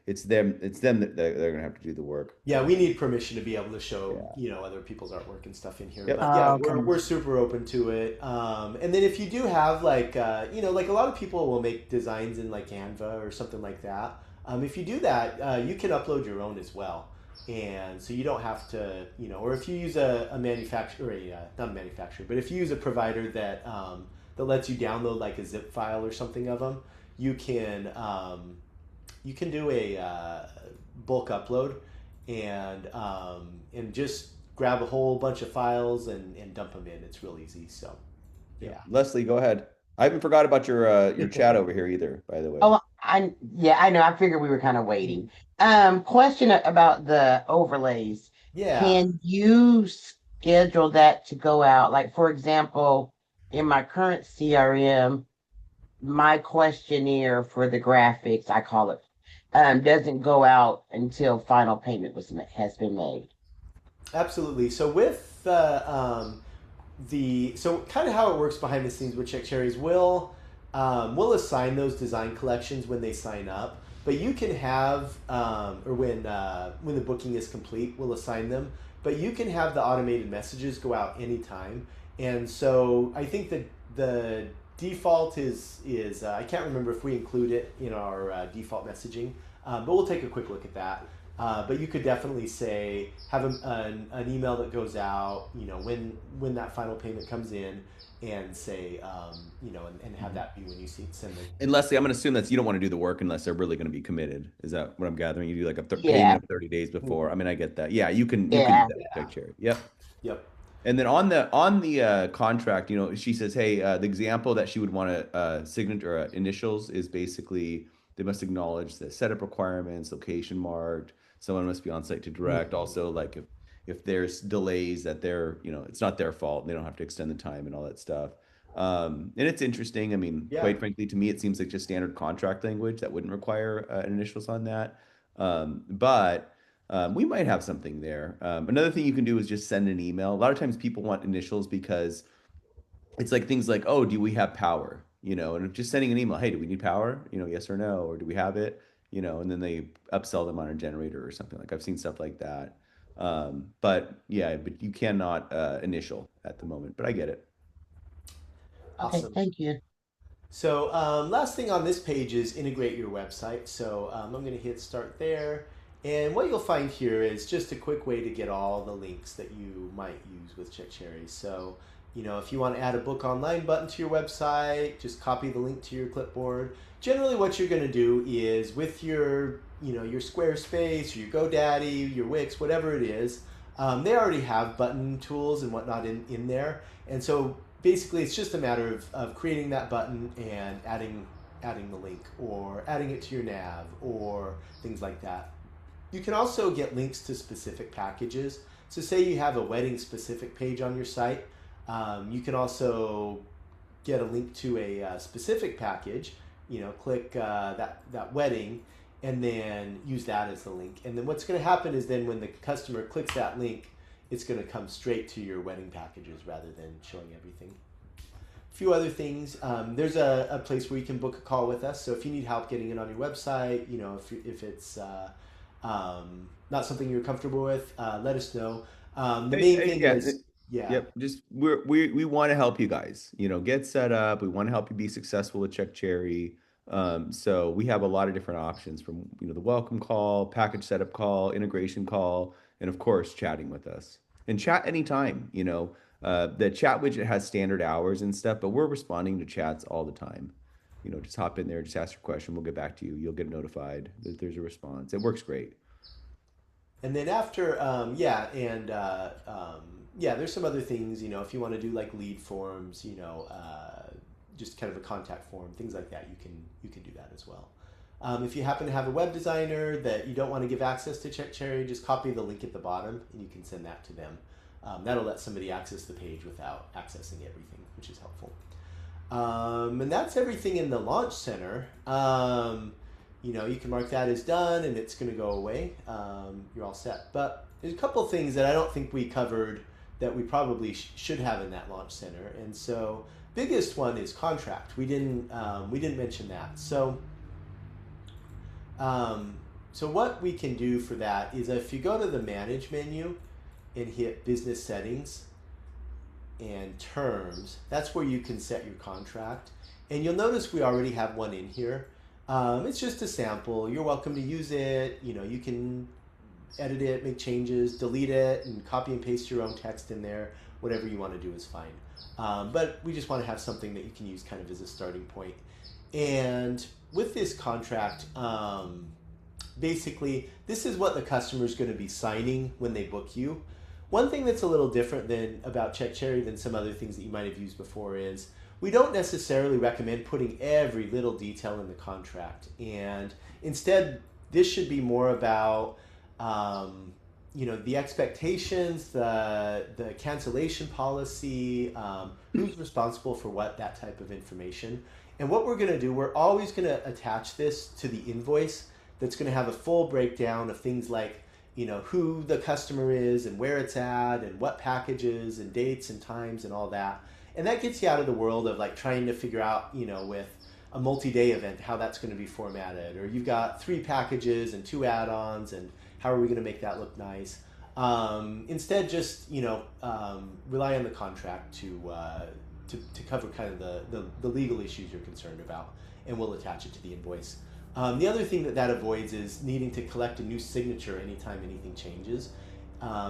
Speaker 1: it's them that they're going to have to do the work.
Speaker 2: Yeah, we need permission to be able to show, other people's artwork and stuff in here.
Speaker 1: Yep.
Speaker 2: But yeah,
Speaker 5: Okay.
Speaker 2: we're super open to it. And then if you do have like a lot of people will make designs in like Canva or something like that. If you do that, you can upload your own as well. And so you don't have to, or if you use a manufacturer, not a manufacturer, but if you use a provider that lets you download like a zip file or something of them, you can do a bulk upload and just grab a whole bunch of files and dump them in. It's real easy. So, yeah.
Speaker 1: Leslie, go ahead. I haven't forgot about your chat over here either, by the way.
Speaker 6: Oh, I know. I figured we were kind of waiting. Question about the overlays.
Speaker 2: Yeah.
Speaker 6: Can you schedule that to go out? Like, for example, in my current CRM, my questionnaire for the graphics, I call it, doesn't go out until final payment has been made.
Speaker 2: Absolutely. So with so kind of how it works behind the scenes with CheckCherry is we'll assign those design collections when they sign up, but you can have or when the booking is complete, we'll assign them. But you can have the automated messages go out anytime. And so I think that the default is I can't remember if we include it in our default messaging, but we'll take a quick look at that. But you could definitely say have an email that goes out, when that final payment comes in, and say, and have that be when you send it.
Speaker 1: And Leslie, I'm going to assume that you don't want to do the work unless they're really going to be committed. Is that what I'm gathering? You do like a
Speaker 6: Yeah.
Speaker 1: payment of 30 days before. I mean, I get that. Yeah, you can do
Speaker 6: Yeah.
Speaker 1: that with CheckCherry. Yep.
Speaker 2: Yep.
Speaker 1: And then on the contract, she says, hey, the example that she would want a signature or initials is basically they must acknowledge the setup requirements, location marked, someone must be on site to direct. Also, like if there's delays that they're, it's not their fault. They don't have to extend the time and all that stuff. And it's interesting. I mean,
Speaker 2: Yeah.
Speaker 1: quite frankly, to me, it seems like just standard contract language that wouldn't require initials on that. But we might have something there. Another thing you can do is just send an email. A lot of times people want initials because it's like things like, oh, do we have power? And just sending an email, hey, do we need power? Yes or no, or do we have it? And then they upsell them on a generator or something. Like I've seen stuff like that. But yeah, but you cannot initial at the moment. But I get it.
Speaker 6: Okay,
Speaker 2: Awesome.
Speaker 6: thank you.
Speaker 2: So last thing on this page is integrate your website. So I'm going to hit start there. And what you'll find here is just a quick way to get all the links that you might use with CheckCherry. So, if you want to add a book online button to your website, just copy the link to your clipboard. Generally what you're going to do is with your, your Squarespace, or your GoDaddy, your Wix, whatever it is, they already have button tools and whatnot in there. And so basically it's just a matter of creating that button and adding the link or adding it to your nav or things like that. You can also get links to specific packages. So say you have a wedding specific page on your site, you can also get a link to a specific package, click that wedding and then use that as the link. And then what's going to happen is then when the customer clicks that link, it's going to come straight to your wedding packages rather than showing everything. A few other things. There's a place where you can book a call with us. So if you need help getting it on your website, if it's not something you're comfortable with, let us know. The main thing
Speaker 1: Yeah,
Speaker 2: is, yeah.
Speaker 1: yep. Just we want to help you guys, get set up. We want to help you be successful with CheckCherry. So we have a lot of different options from, the welcome call, package setup call, integration call, and of course, chatting with us. And chat anytime, the chat widget has standard hours and stuff, but we're responding to chats all the time. Just hop in there, just ask your question. We'll get back to you. You'll get notified that there's a response. It works great.
Speaker 2: And then after, yeah, there's some other things, if you want to do like lead forms, just kind of a contact form, things like that, you can do that as well. If you happen to have a web designer that you don't want to give access to CheckCherry, just copy the link at the bottom and you can send that to them. That'll let somebody access the page without accessing everything, which is helpful. And that's everything in the Launch Center. You can mark that as done and it's going to go away. You're all set. But there's a couple things that I don't think we covered that we probably should have in that Launch Center. And so biggest one is contract. We didn't mention that. So what we can do for that is if you go to the Manage menu and hit Business Settings and Terms, that's where you can set your contract. And you'll notice we already have one in here. It's just a sample. You're welcome to use it. You can edit it, make changes, delete it, and copy and paste your own text in there. Whatever you want to do is fine. But we just want to have something that you can use kind of as a starting point. And with this contract, basically, this is what the customer is going to be signing when they book you. One thing that's a little different about CheckCherry than some other things that you might have used before is we don't necessarily recommend putting every little detail in the contract. And instead, this should be more about the expectations, the cancellation policy, who's responsible for what, that type of information. And what we're going to do, we're always going to attach this to the invoice that's going to have a full breakdown of things like, who the customer is and where it's at and what packages and dates and times and all that. And that gets you out of the world of like trying to figure out, with a multi-day event, how that's going to be formatted. Or you've got 3 packages and 2 add-ons and how are we going to make that look nice? Instead, just, rely on the contract to cover kind of the legal issues you're concerned about, and we'll attach it to the invoice. The other thing that avoids is needing to collect a new signature anytime anything changes.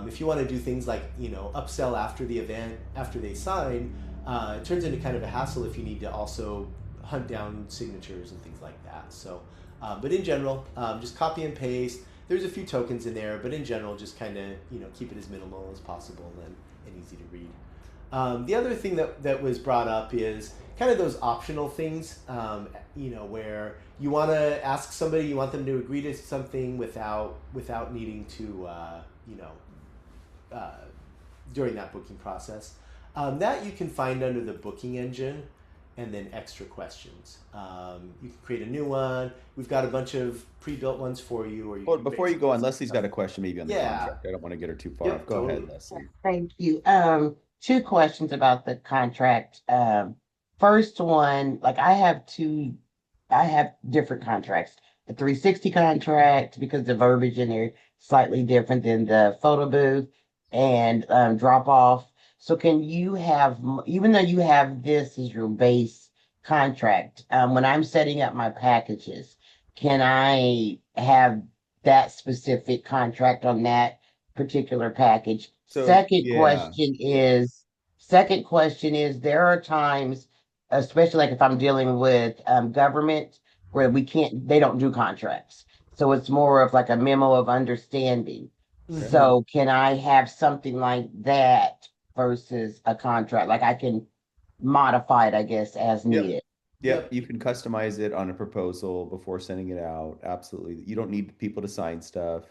Speaker 2: If you want to do things like, upsell after the event, after they sign, it turns into kind of a hassle if you need to also hunt down signatures and things like that. So, but in general, just copy and paste. There's a few tokens in there, but in general, just kind of, keep it as minimal as possible and easy to read. The other thing that was brought up is kind of those optional things, where you want to ask somebody, you want them to agree to something without needing to, uh, during that booking process. That you can find under the booking engine, and then extra questions. You can create a new one. We've got a bunch of pre-built ones for you, or you
Speaker 1: Well,
Speaker 2: can
Speaker 1: before you
Speaker 2: basically
Speaker 1: go on,
Speaker 2: set
Speaker 1: Leslie's
Speaker 2: up.
Speaker 1: got a question maybe on the
Speaker 2: Yeah.
Speaker 1: contract. I don't want to get her too far off.
Speaker 2: Yep.
Speaker 1: Go ahead,
Speaker 2: Totally.
Speaker 1: Leslie.
Speaker 6: Thank you. Two questions about the contract. First one, like I have different contracts. The 360 contract, because the verbiage in there is slightly different than the photo booth and drop off. So can you have, even though you have this as your base contract, when I'm setting up my packages, can I have that specific contract on that particular package?
Speaker 1: So yeah.
Speaker 6: Second question is there are times, especially like if I'm dealing with government, where they don't do contracts. So it's more of like a memo of understanding.
Speaker 1: Okay.
Speaker 2: Mm-hmm.
Speaker 6: So can I have something like that versus a contract? Like I can modify it, I guess, as
Speaker 1: Yep.
Speaker 6: needed.
Speaker 1: Yep.
Speaker 2: Yep.
Speaker 1: You can customize it on a proposal before sending it out. Absolutely. You don't need people to sign stuff.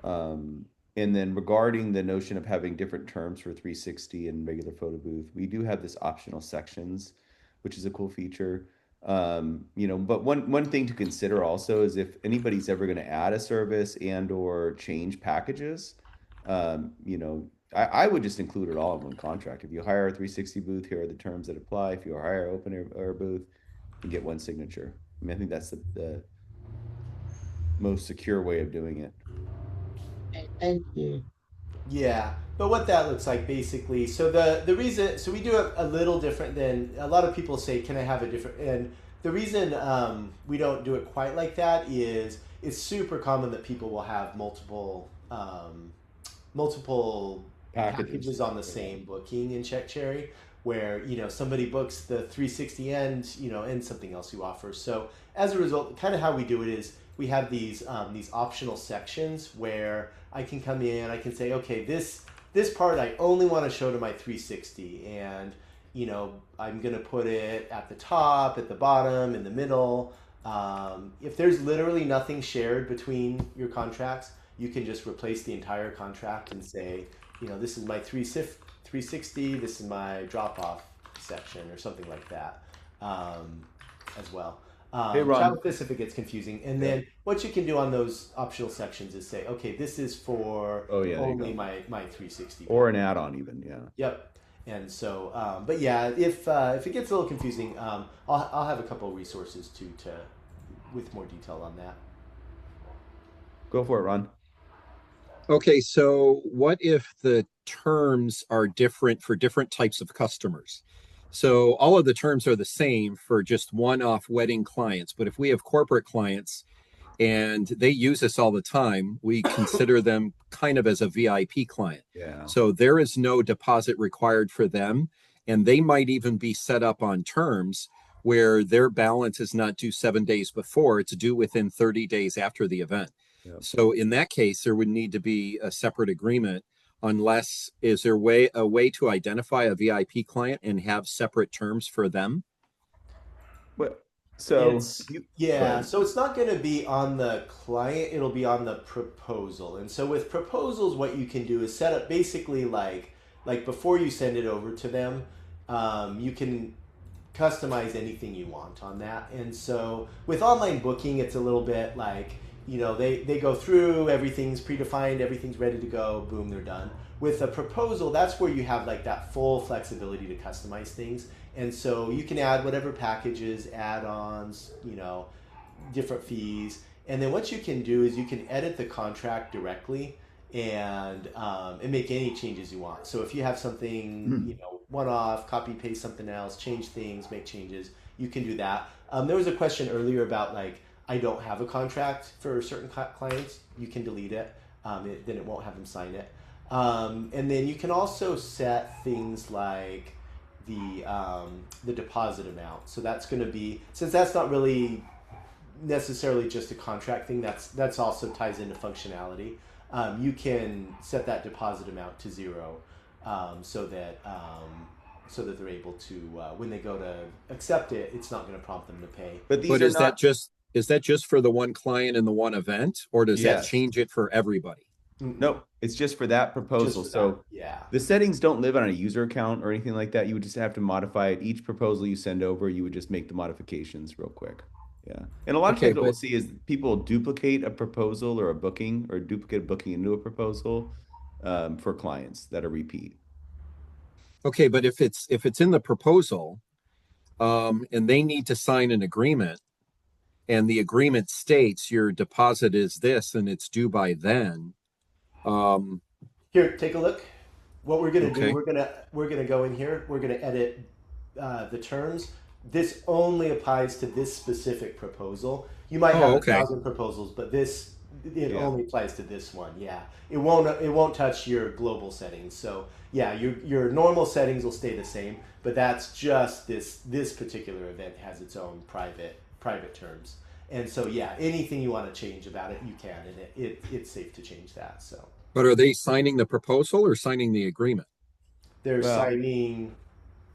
Speaker 1: Um, and then regarding the notion of having different terms for 360 and regular photo booth, we do have this optional sections, which is a cool feature. But one thing to consider also is if anybody's ever going to add a service and or change packages, I would just include it all in one contract. If you hire a 360 booth, here are the terms that apply. If you hire an open air booth, you get one signature. I mean, I think that's the most secure way of doing it.
Speaker 6: Okay, thank you.
Speaker 2: Yeah, but what that looks like basically. So the reason, so we do it a little different than a lot of people say. Can I have a different? And the reason we don't do it quite like that is it's super common that people will have multiple
Speaker 1: Packages.
Speaker 2: packages on the
Speaker 1: Yeah.
Speaker 2: same booking in CheckCherry, where somebody books the 360 and something else you offer. So as a result, kind of how we do it is we have these optional sections where I can come in, I can say, okay, this part I only want to show to my 360, and I'm gonna put it at the top, at the bottom, in the middle. If there's literally nothing shared between your contracts, you can just replace the entire contract and say, this is my 360, this is my drop off section, or something like that, as well.
Speaker 1: Hey,
Speaker 2: Chat
Speaker 1: Ron.
Speaker 2: with this if it gets confusing. And
Speaker 1: Yeah.
Speaker 2: then what you can do on those optional sections is say, okay, this is for
Speaker 1: Oh, yeah, there you
Speaker 2: only
Speaker 1: go.
Speaker 2: my 360
Speaker 1: Or an
Speaker 2: package.
Speaker 1: add-on even, yeah.
Speaker 2: Yep. And so, but yeah, if it gets a little confusing, I'll have a couple of resources too to with more detail on that.
Speaker 1: Go for it, Ron.
Speaker 4: Okay, so what if the terms are different for different types of customers? So all of the terms are the same for just one-off wedding clients, but if we have corporate clients and they use us all the time, we consider them kind of as a VIP client.
Speaker 1: Yeah.
Speaker 4: So there is no deposit required for them, and they might even be set up on terms where their balance is not due 7 days before, it's due within 30 days after the event.
Speaker 1: Yep.
Speaker 4: So in that case, there would need to be a separate agreement unless is there a way to identify a VIP client and have separate terms for them?
Speaker 1: But so
Speaker 2: It's
Speaker 1: you go
Speaker 2: yeah,
Speaker 1: ahead.
Speaker 2: so it's not going to be on the client, it'll be on the proposal. And so with proposals, what you can do is set up basically like before you send it over to them, you can customize anything you want on that. And so with online booking, it's a little bit like, they go through, everything's predefined, everything's ready to go, boom, they're done. With a proposal, that's where you have like that full flexibility to customize things. And so you can add whatever packages, add-ons, different fees. And then what you can do is you can edit the contract directly and make any changes you want. So if you have something,
Speaker 1: Hmm.
Speaker 2: one off, copy paste something else, change things, make changes, you can do that. There was a question earlier about like I don't have a contract for certain clients. You can delete it. Then it won't have them sign it. And then you can also set things like the deposit amount. So that's going to be, since that's not really necessarily just a contract thing. That's also ties into functionality. You can set that deposit amount to zero, so that they're able to when they go to accept it, it's not going to prompt them to pay.
Speaker 1: But these
Speaker 4: But
Speaker 1: are not,
Speaker 4: is that just for the one client and the one event, or does that
Speaker 1: yes.
Speaker 4: change it for everybody?
Speaker 1: Nope, it's just for that
Speaker 2: Just
Speaker 1: proposal.
Speaker 2: for that,
Speaker 1: So
Speaker 2: yeah.
Speaker 1: the settings don't live on a user account or anything like that. You would just have to modify it. Each proposal you send over, you would just make the modifications real quick. Yeah. And a lot of
Speaker 4: Okay,
Speaker 1: times what we'll
Speaker 4: but
Speaker 1: see is people duplicate a proposal or a booking or duplicate a booking into a proposal for clients that are repeat.
Speaker 4: okay, but if it's in the proposal, and they need to sign an agreement, and the agreement states your deposit is this and it's due by then. Um,
Speaker 2: Here, take a look. What we're gonna do,
Speaker 4: okay.
Speaker 2: we're gonna go in here. We're gonna edit the terms. This only applies to this specific proposal. You might have
Speaker 4: Oh,
Speaker 2: a
Speaker 4: okay.
Speaker 2: thousand proposals, but this it
Speaker 1: Yeah.
Speaker 2: only applies to this one. Yeah, it won't touch your global settings. So yeah, your normal settings will stay the same, but that's just this particular event has its own private terms. And so yeah, anything you want to change about it, you can, and it's safe to change that. So
Speaker 4: But are they signing the proposal or signing the agreement?
Speaker 2: they're
Speaker 1: Well,
Speaker 2: signing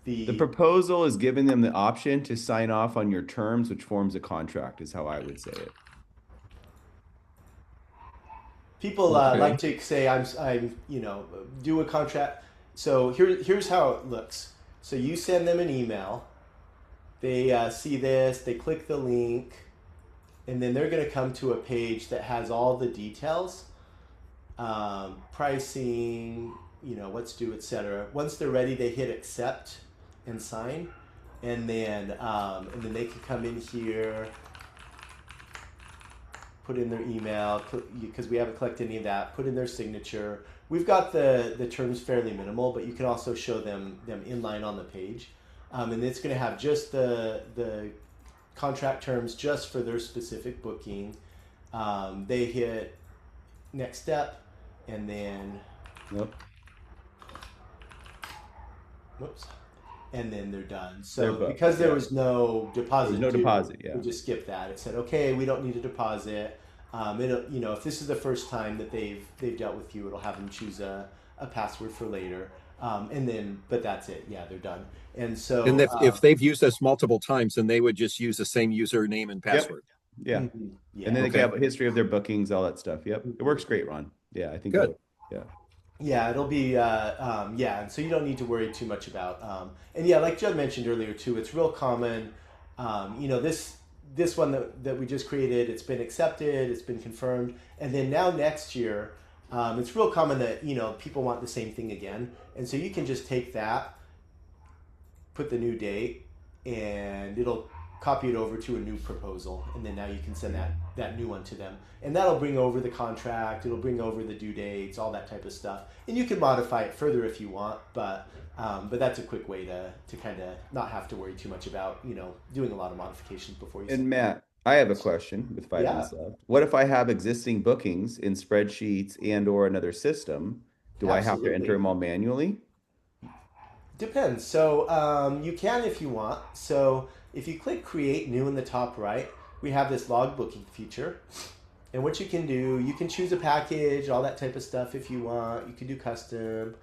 Speaker 1: the
Speaker 2: the
Speaker 1: proposal is giving them the option to sign off on your terms, which forms a contract, is how I would say it.
Speaker 2: people like
Speaker 4: Okay.
Speaker 2: to say I'm do a contract. So here's how it looks. So you send them an email. They see this. They click the link, and then they're going to come to a page that has all the details, pricing, what's due, etc. Once they're ready, they hit accept and sign, and then they can come in here, put in their email because we haven't collected any of that. Put in their signature. We've got the terms fairly minimal, but you can also show them inline on the page, and it's going to have just the contract terms just for their specific booking. They hit next step, and then
Speaker 1: Yep.
Speaker 2: whoops, and then they're done.
Speaker 1: They're
Speaker 2: So
Speaker 1: booked.
Speaker 2: because there
Speaker 1: Yeah.
Speaker 2: was no
Speaker 1: There's
Speaker 2: deposit
Speaker 1: no
Speaker 2: due,
Speaker 1: deposit.
Speaker 2: we
Speaker 1: Yeah.
Speaker 2: just skipped that. It said, okay, we don't need a deposit. If this is the first time that they've dealt with you, it'll have them choose a password for later. But that's it. Yeah, they're done. And
Speaker 4: And
Speaker 2: so,
Speaker 4: if they've used us multiple times, then they would just use the same username and
Speaker 1: Yep.
Speaker 4: password.
Speaker 1: Yeah. And
Speaker 2: yeah,
Speaker 1: then they can
Speaker 4: Okay.
Speaker 1: have a history of their bookings, all that stuff. Yep. It
Speaker 2: mhm.
Speaker 1: works great, Ron. Yeah, I think
Speaker 4: Good.
Speaker 1: it'll, yeah.
Speaker 2: Yeah, it'll be yeah, and so you don't need to worry too much about and yeah, like Judd mentioned earlier too, it's real common. This one that we just created, it's been accepted, it's been confirmed, and then now next year, it's real common that people want the same thing again, and so you can just take that, put the new date, and it'll copy it over to a new proposal, and then now you can send that new one to them, and that'll bring over the contract, it'll bring over the due dates, all that type of stuff, and you can modify it further if you want, but that's a quick way to kind of not have to worry too much about doing a lot of modifications before you
Speaker 1: And
Speaker 2: send it.
Speaker 1: Matt, I have a question with 5 minutes
Speaker 2: Yeah,
Speaker 1: left. What if I have existing bookings in spreadsheets and or another system? Do I have to enter
Speaker 2: absolutely.
Speaker 1: them all manually?
Speaker 2: Depends. So you can if you want. So if you click Create New in the top right, we have this log booking feature. And what you can do, you can choose a package, all that type of stuff if you want. You can do custom.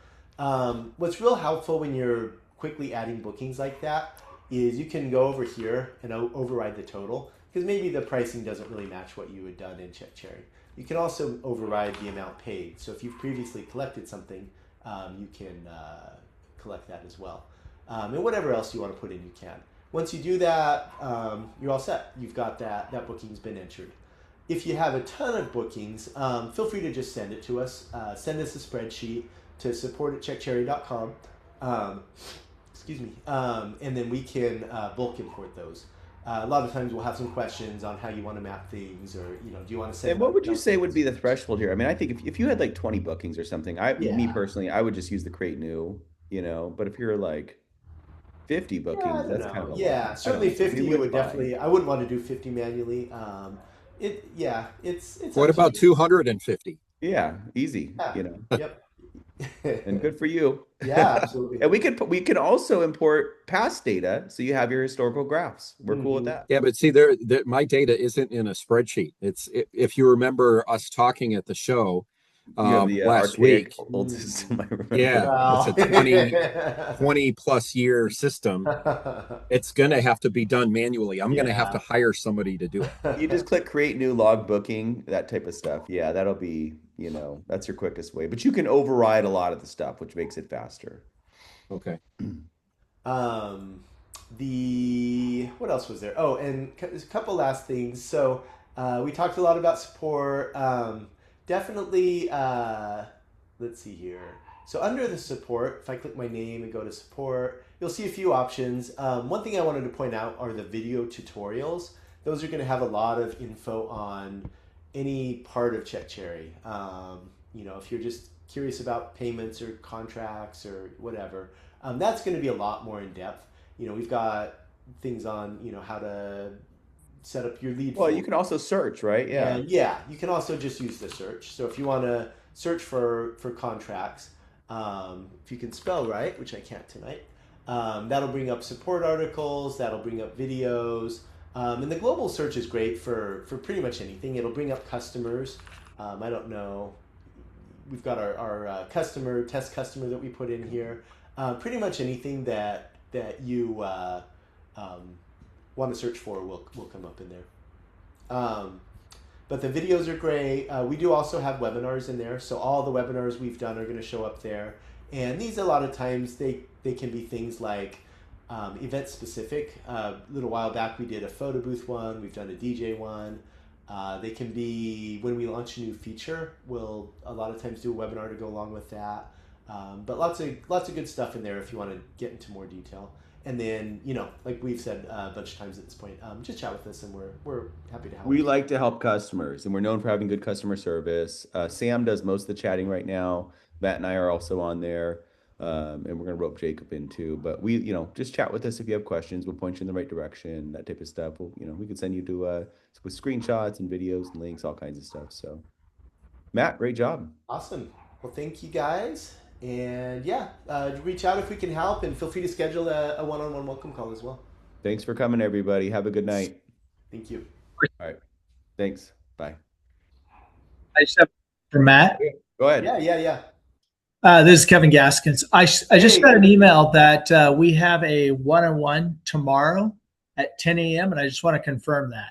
Speaker 2: What's real helpful when you're quickly adding bookings like that is you can go over here and override the total because maybe the pricing doesn't really match what you had done in CheckCherry. You can also override the amount paid. So if you've previously collected something, you can collect that as well. And whatever else you want to put in, you can. Once you do that, you're all set. You've got that booking's been entered. If you have a ton of bookings, feel free to just send it to us. Send us a spreadsheet to support@checkcherry.com. Excuse me. And then we can bulk import those. A lot of times we'll have some questions on how you want to map things, or do you want to
Speaker 1: And
Speaker 2: send
Speaker 1: what would you
Speaker 2: emails to
Speaker 1: say would be the
Speaker 2: customers?
Speaker 1: threshold here? I mean, I think if you had like 20 bookings or something, me
Speaker 2: Yeah.
Speaker 1: personally, I would just use the create new, but if you're like 50
Speaker 2: Yeah, I
Speaker 1: bookings,
Speaker 2: don't
Speaker 1: that's kind
Speaker 2: know.
Speaker 1: of a lot.
Speaker 2: Yeah,
Speaker 1: I don't
Speaker 2: certainly
Speaker 1: know. I
Speaker 2: 50
Speaker 1: mean,
Speaker 2: you
Speaker 1: with
Speaker 2: would
Speaker 1: fine.
Speaker 2: definitely I wouldn't want to do 50 manually. Yeah, it's
Speaker 4: What
Speaker 2: up to
Speaker 4: about
Speaker 2: you.
Speaker 4: 250?
Speaker 1: Yeah, easy,
Speaker 2: Yeah. Yep.
Speaker 1: and good for you.
Speaker 2: Yeah, absolutely.
Speaker 1: And we can also import past data so you have your historical graphs. We're cool with
Speaker 2: Hmm.
Speaker 1: that.
Speaker 4: Yeah, but see, my data isn't in a spreadsheet. If you remember us talking at the show,
Speaker 1: You have the
Speaker 4: last
Speaker 1: archaic
Speaker 4: week.
Speaker 1: old system, I remember.
Speaker 4: Yeah, it's a 20 plus year system. It's going to have to be done manually. I'm going to have to hire somebody to do it.
Speaker 1: You just click create new log booking, that type of stuff. Yeah, that'll be, that's your quickest way. But you can override a lot of the stuff, which makes it faster.
Speaker 4: Okay.
Speaker 2: Um, what else was there? Oh, and there's a couple last things. So we talked a lot about support. Definitely, let's see here. So under the support, if I click my name and go to support, you'll see a few options. One thing I wanted to point out are the video tutorials. Those are going to have a lot of info on any part of CheckCherry. If you're just curious about payments or contracts or whatever, that's going to be a lot more in depth. We've got things on, how to set up your lead.
Speaker 1: Well, you can also search, right? Yeah.
Speaker 2: And you can also just use the search. So if you want to search for contracts, if you can spell right, which I can't tonight, that'll bring up support articles, that'll bring up videos. And the global search is great for pretty much anything. It'll bring up customers. I don't know. We've got our test customer that we put in here. Pretty much anything that you want to search for will come up in there. But the videos are great. We do also have webinars in there. So all the webinars we've done are going to show up there. And these, a lot of times, they can be things like event specific. A little while back, we did a photo booth one. We've done a DJ one. They can be when we launch a new feature. We'll a lot of times do a webinar to go along with that. But lots of good stuff in there if you want to get into more detail. And then, like we've said a bunch of times at this point, just chat with us and we're happy to help.
Speaker 1: We like to help customers, and we're known for having good customer service. Sam does most of the chatting right now. Matt and I are also on there, and we're going to rope Jacob in too. But we, just chat with us if you have questions. We'll point you in the right direction, that type of stuff. We can send you to with screenshots and videos and links, all kinds of stuff. So, Matt, great job.
Speaker 2: Awesome. Well, thank you guys. And reach out if we can help, and feel free to schedule a one-on-one welcome call as well.
Speaker 1: Thanks for coming, everybody. Have a good night.
Speaker 2: Thank you.
Speaker 1: All right. Thanks. Bye.
Speaker 3: I just have for Matt.
Speaker 1: Go ahead.
Speaker 2: Yeah.
Speaker 3: This is Kevin Gaskins. I just got an email that we have a one-on-one tomorrow at 10 a.m. and I just want to confirm that.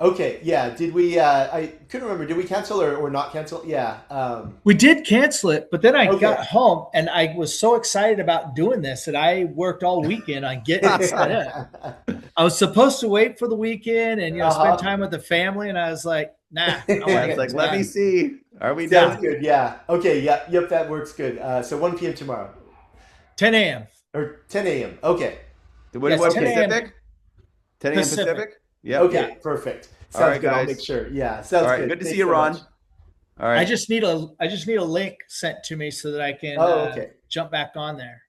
Speaker 2: Okay. Yeah. Did we? I couldn't remember. Did we cancel or not cancel? Yeah.
Speaker 3: We did cancel it, but then I got home and I was so excited about doing this that I worked all weekend on getting it set up. I was supposed to wait for the weekend and spend time with the family, and I was like, nah.
Speaker 1: It's like, let me see. Are we
Speaker 2: done?
Speaker 1: done?
Speaker 2: Good. Yeah. Okay. Yeah. Yep. That works good. So 1 p.m. tomorrow.
Speaker 3: 10 a.m.
Speaker 2: Or 10 a.m. Okay.
Speaker 1: What Pacific? 10 a.m. Pacific?
Speaker 2: Yeah. Okay. Perfect. Sounds
Speaker 1: all right,
Speaker 2: good.
Speaker 1: guys.
Speaker 2: I'll make sure. Yeah. Sounds good.
Speaker 1: Good to see you, Ron.
Speaker 2: Much.
Speaker 1: All right.
Speaker 3: I just need a link sent to me so that I can jump back on there.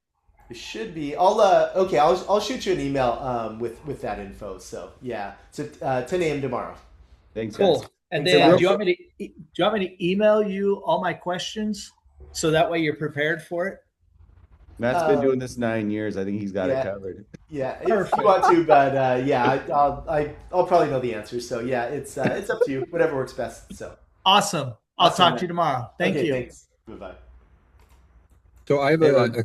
Speaker 2: It should be. I'll shoot you an email with that info. So yeah. So 10 a.m. tomorrow.
Speaker 1: Thanks.
Speaker 3: Cool.
Speaker 1: Guys.
Speaker 3: And then do you want me to email you all my questions so that way you're prepared for it?
Speaker 1: Matt's been doing this 9 years. I think he's got it covered.
Speaker 2: Yeah, if you want to, but I'll probably know the answers. So yeah, it's up to you. Whatever works best. So
Speaker 3: awesome. I'll talk to you tomorrow. Thank you.
Speaker 2: Thanks. Bye-bye.
Speaker 4: So I have a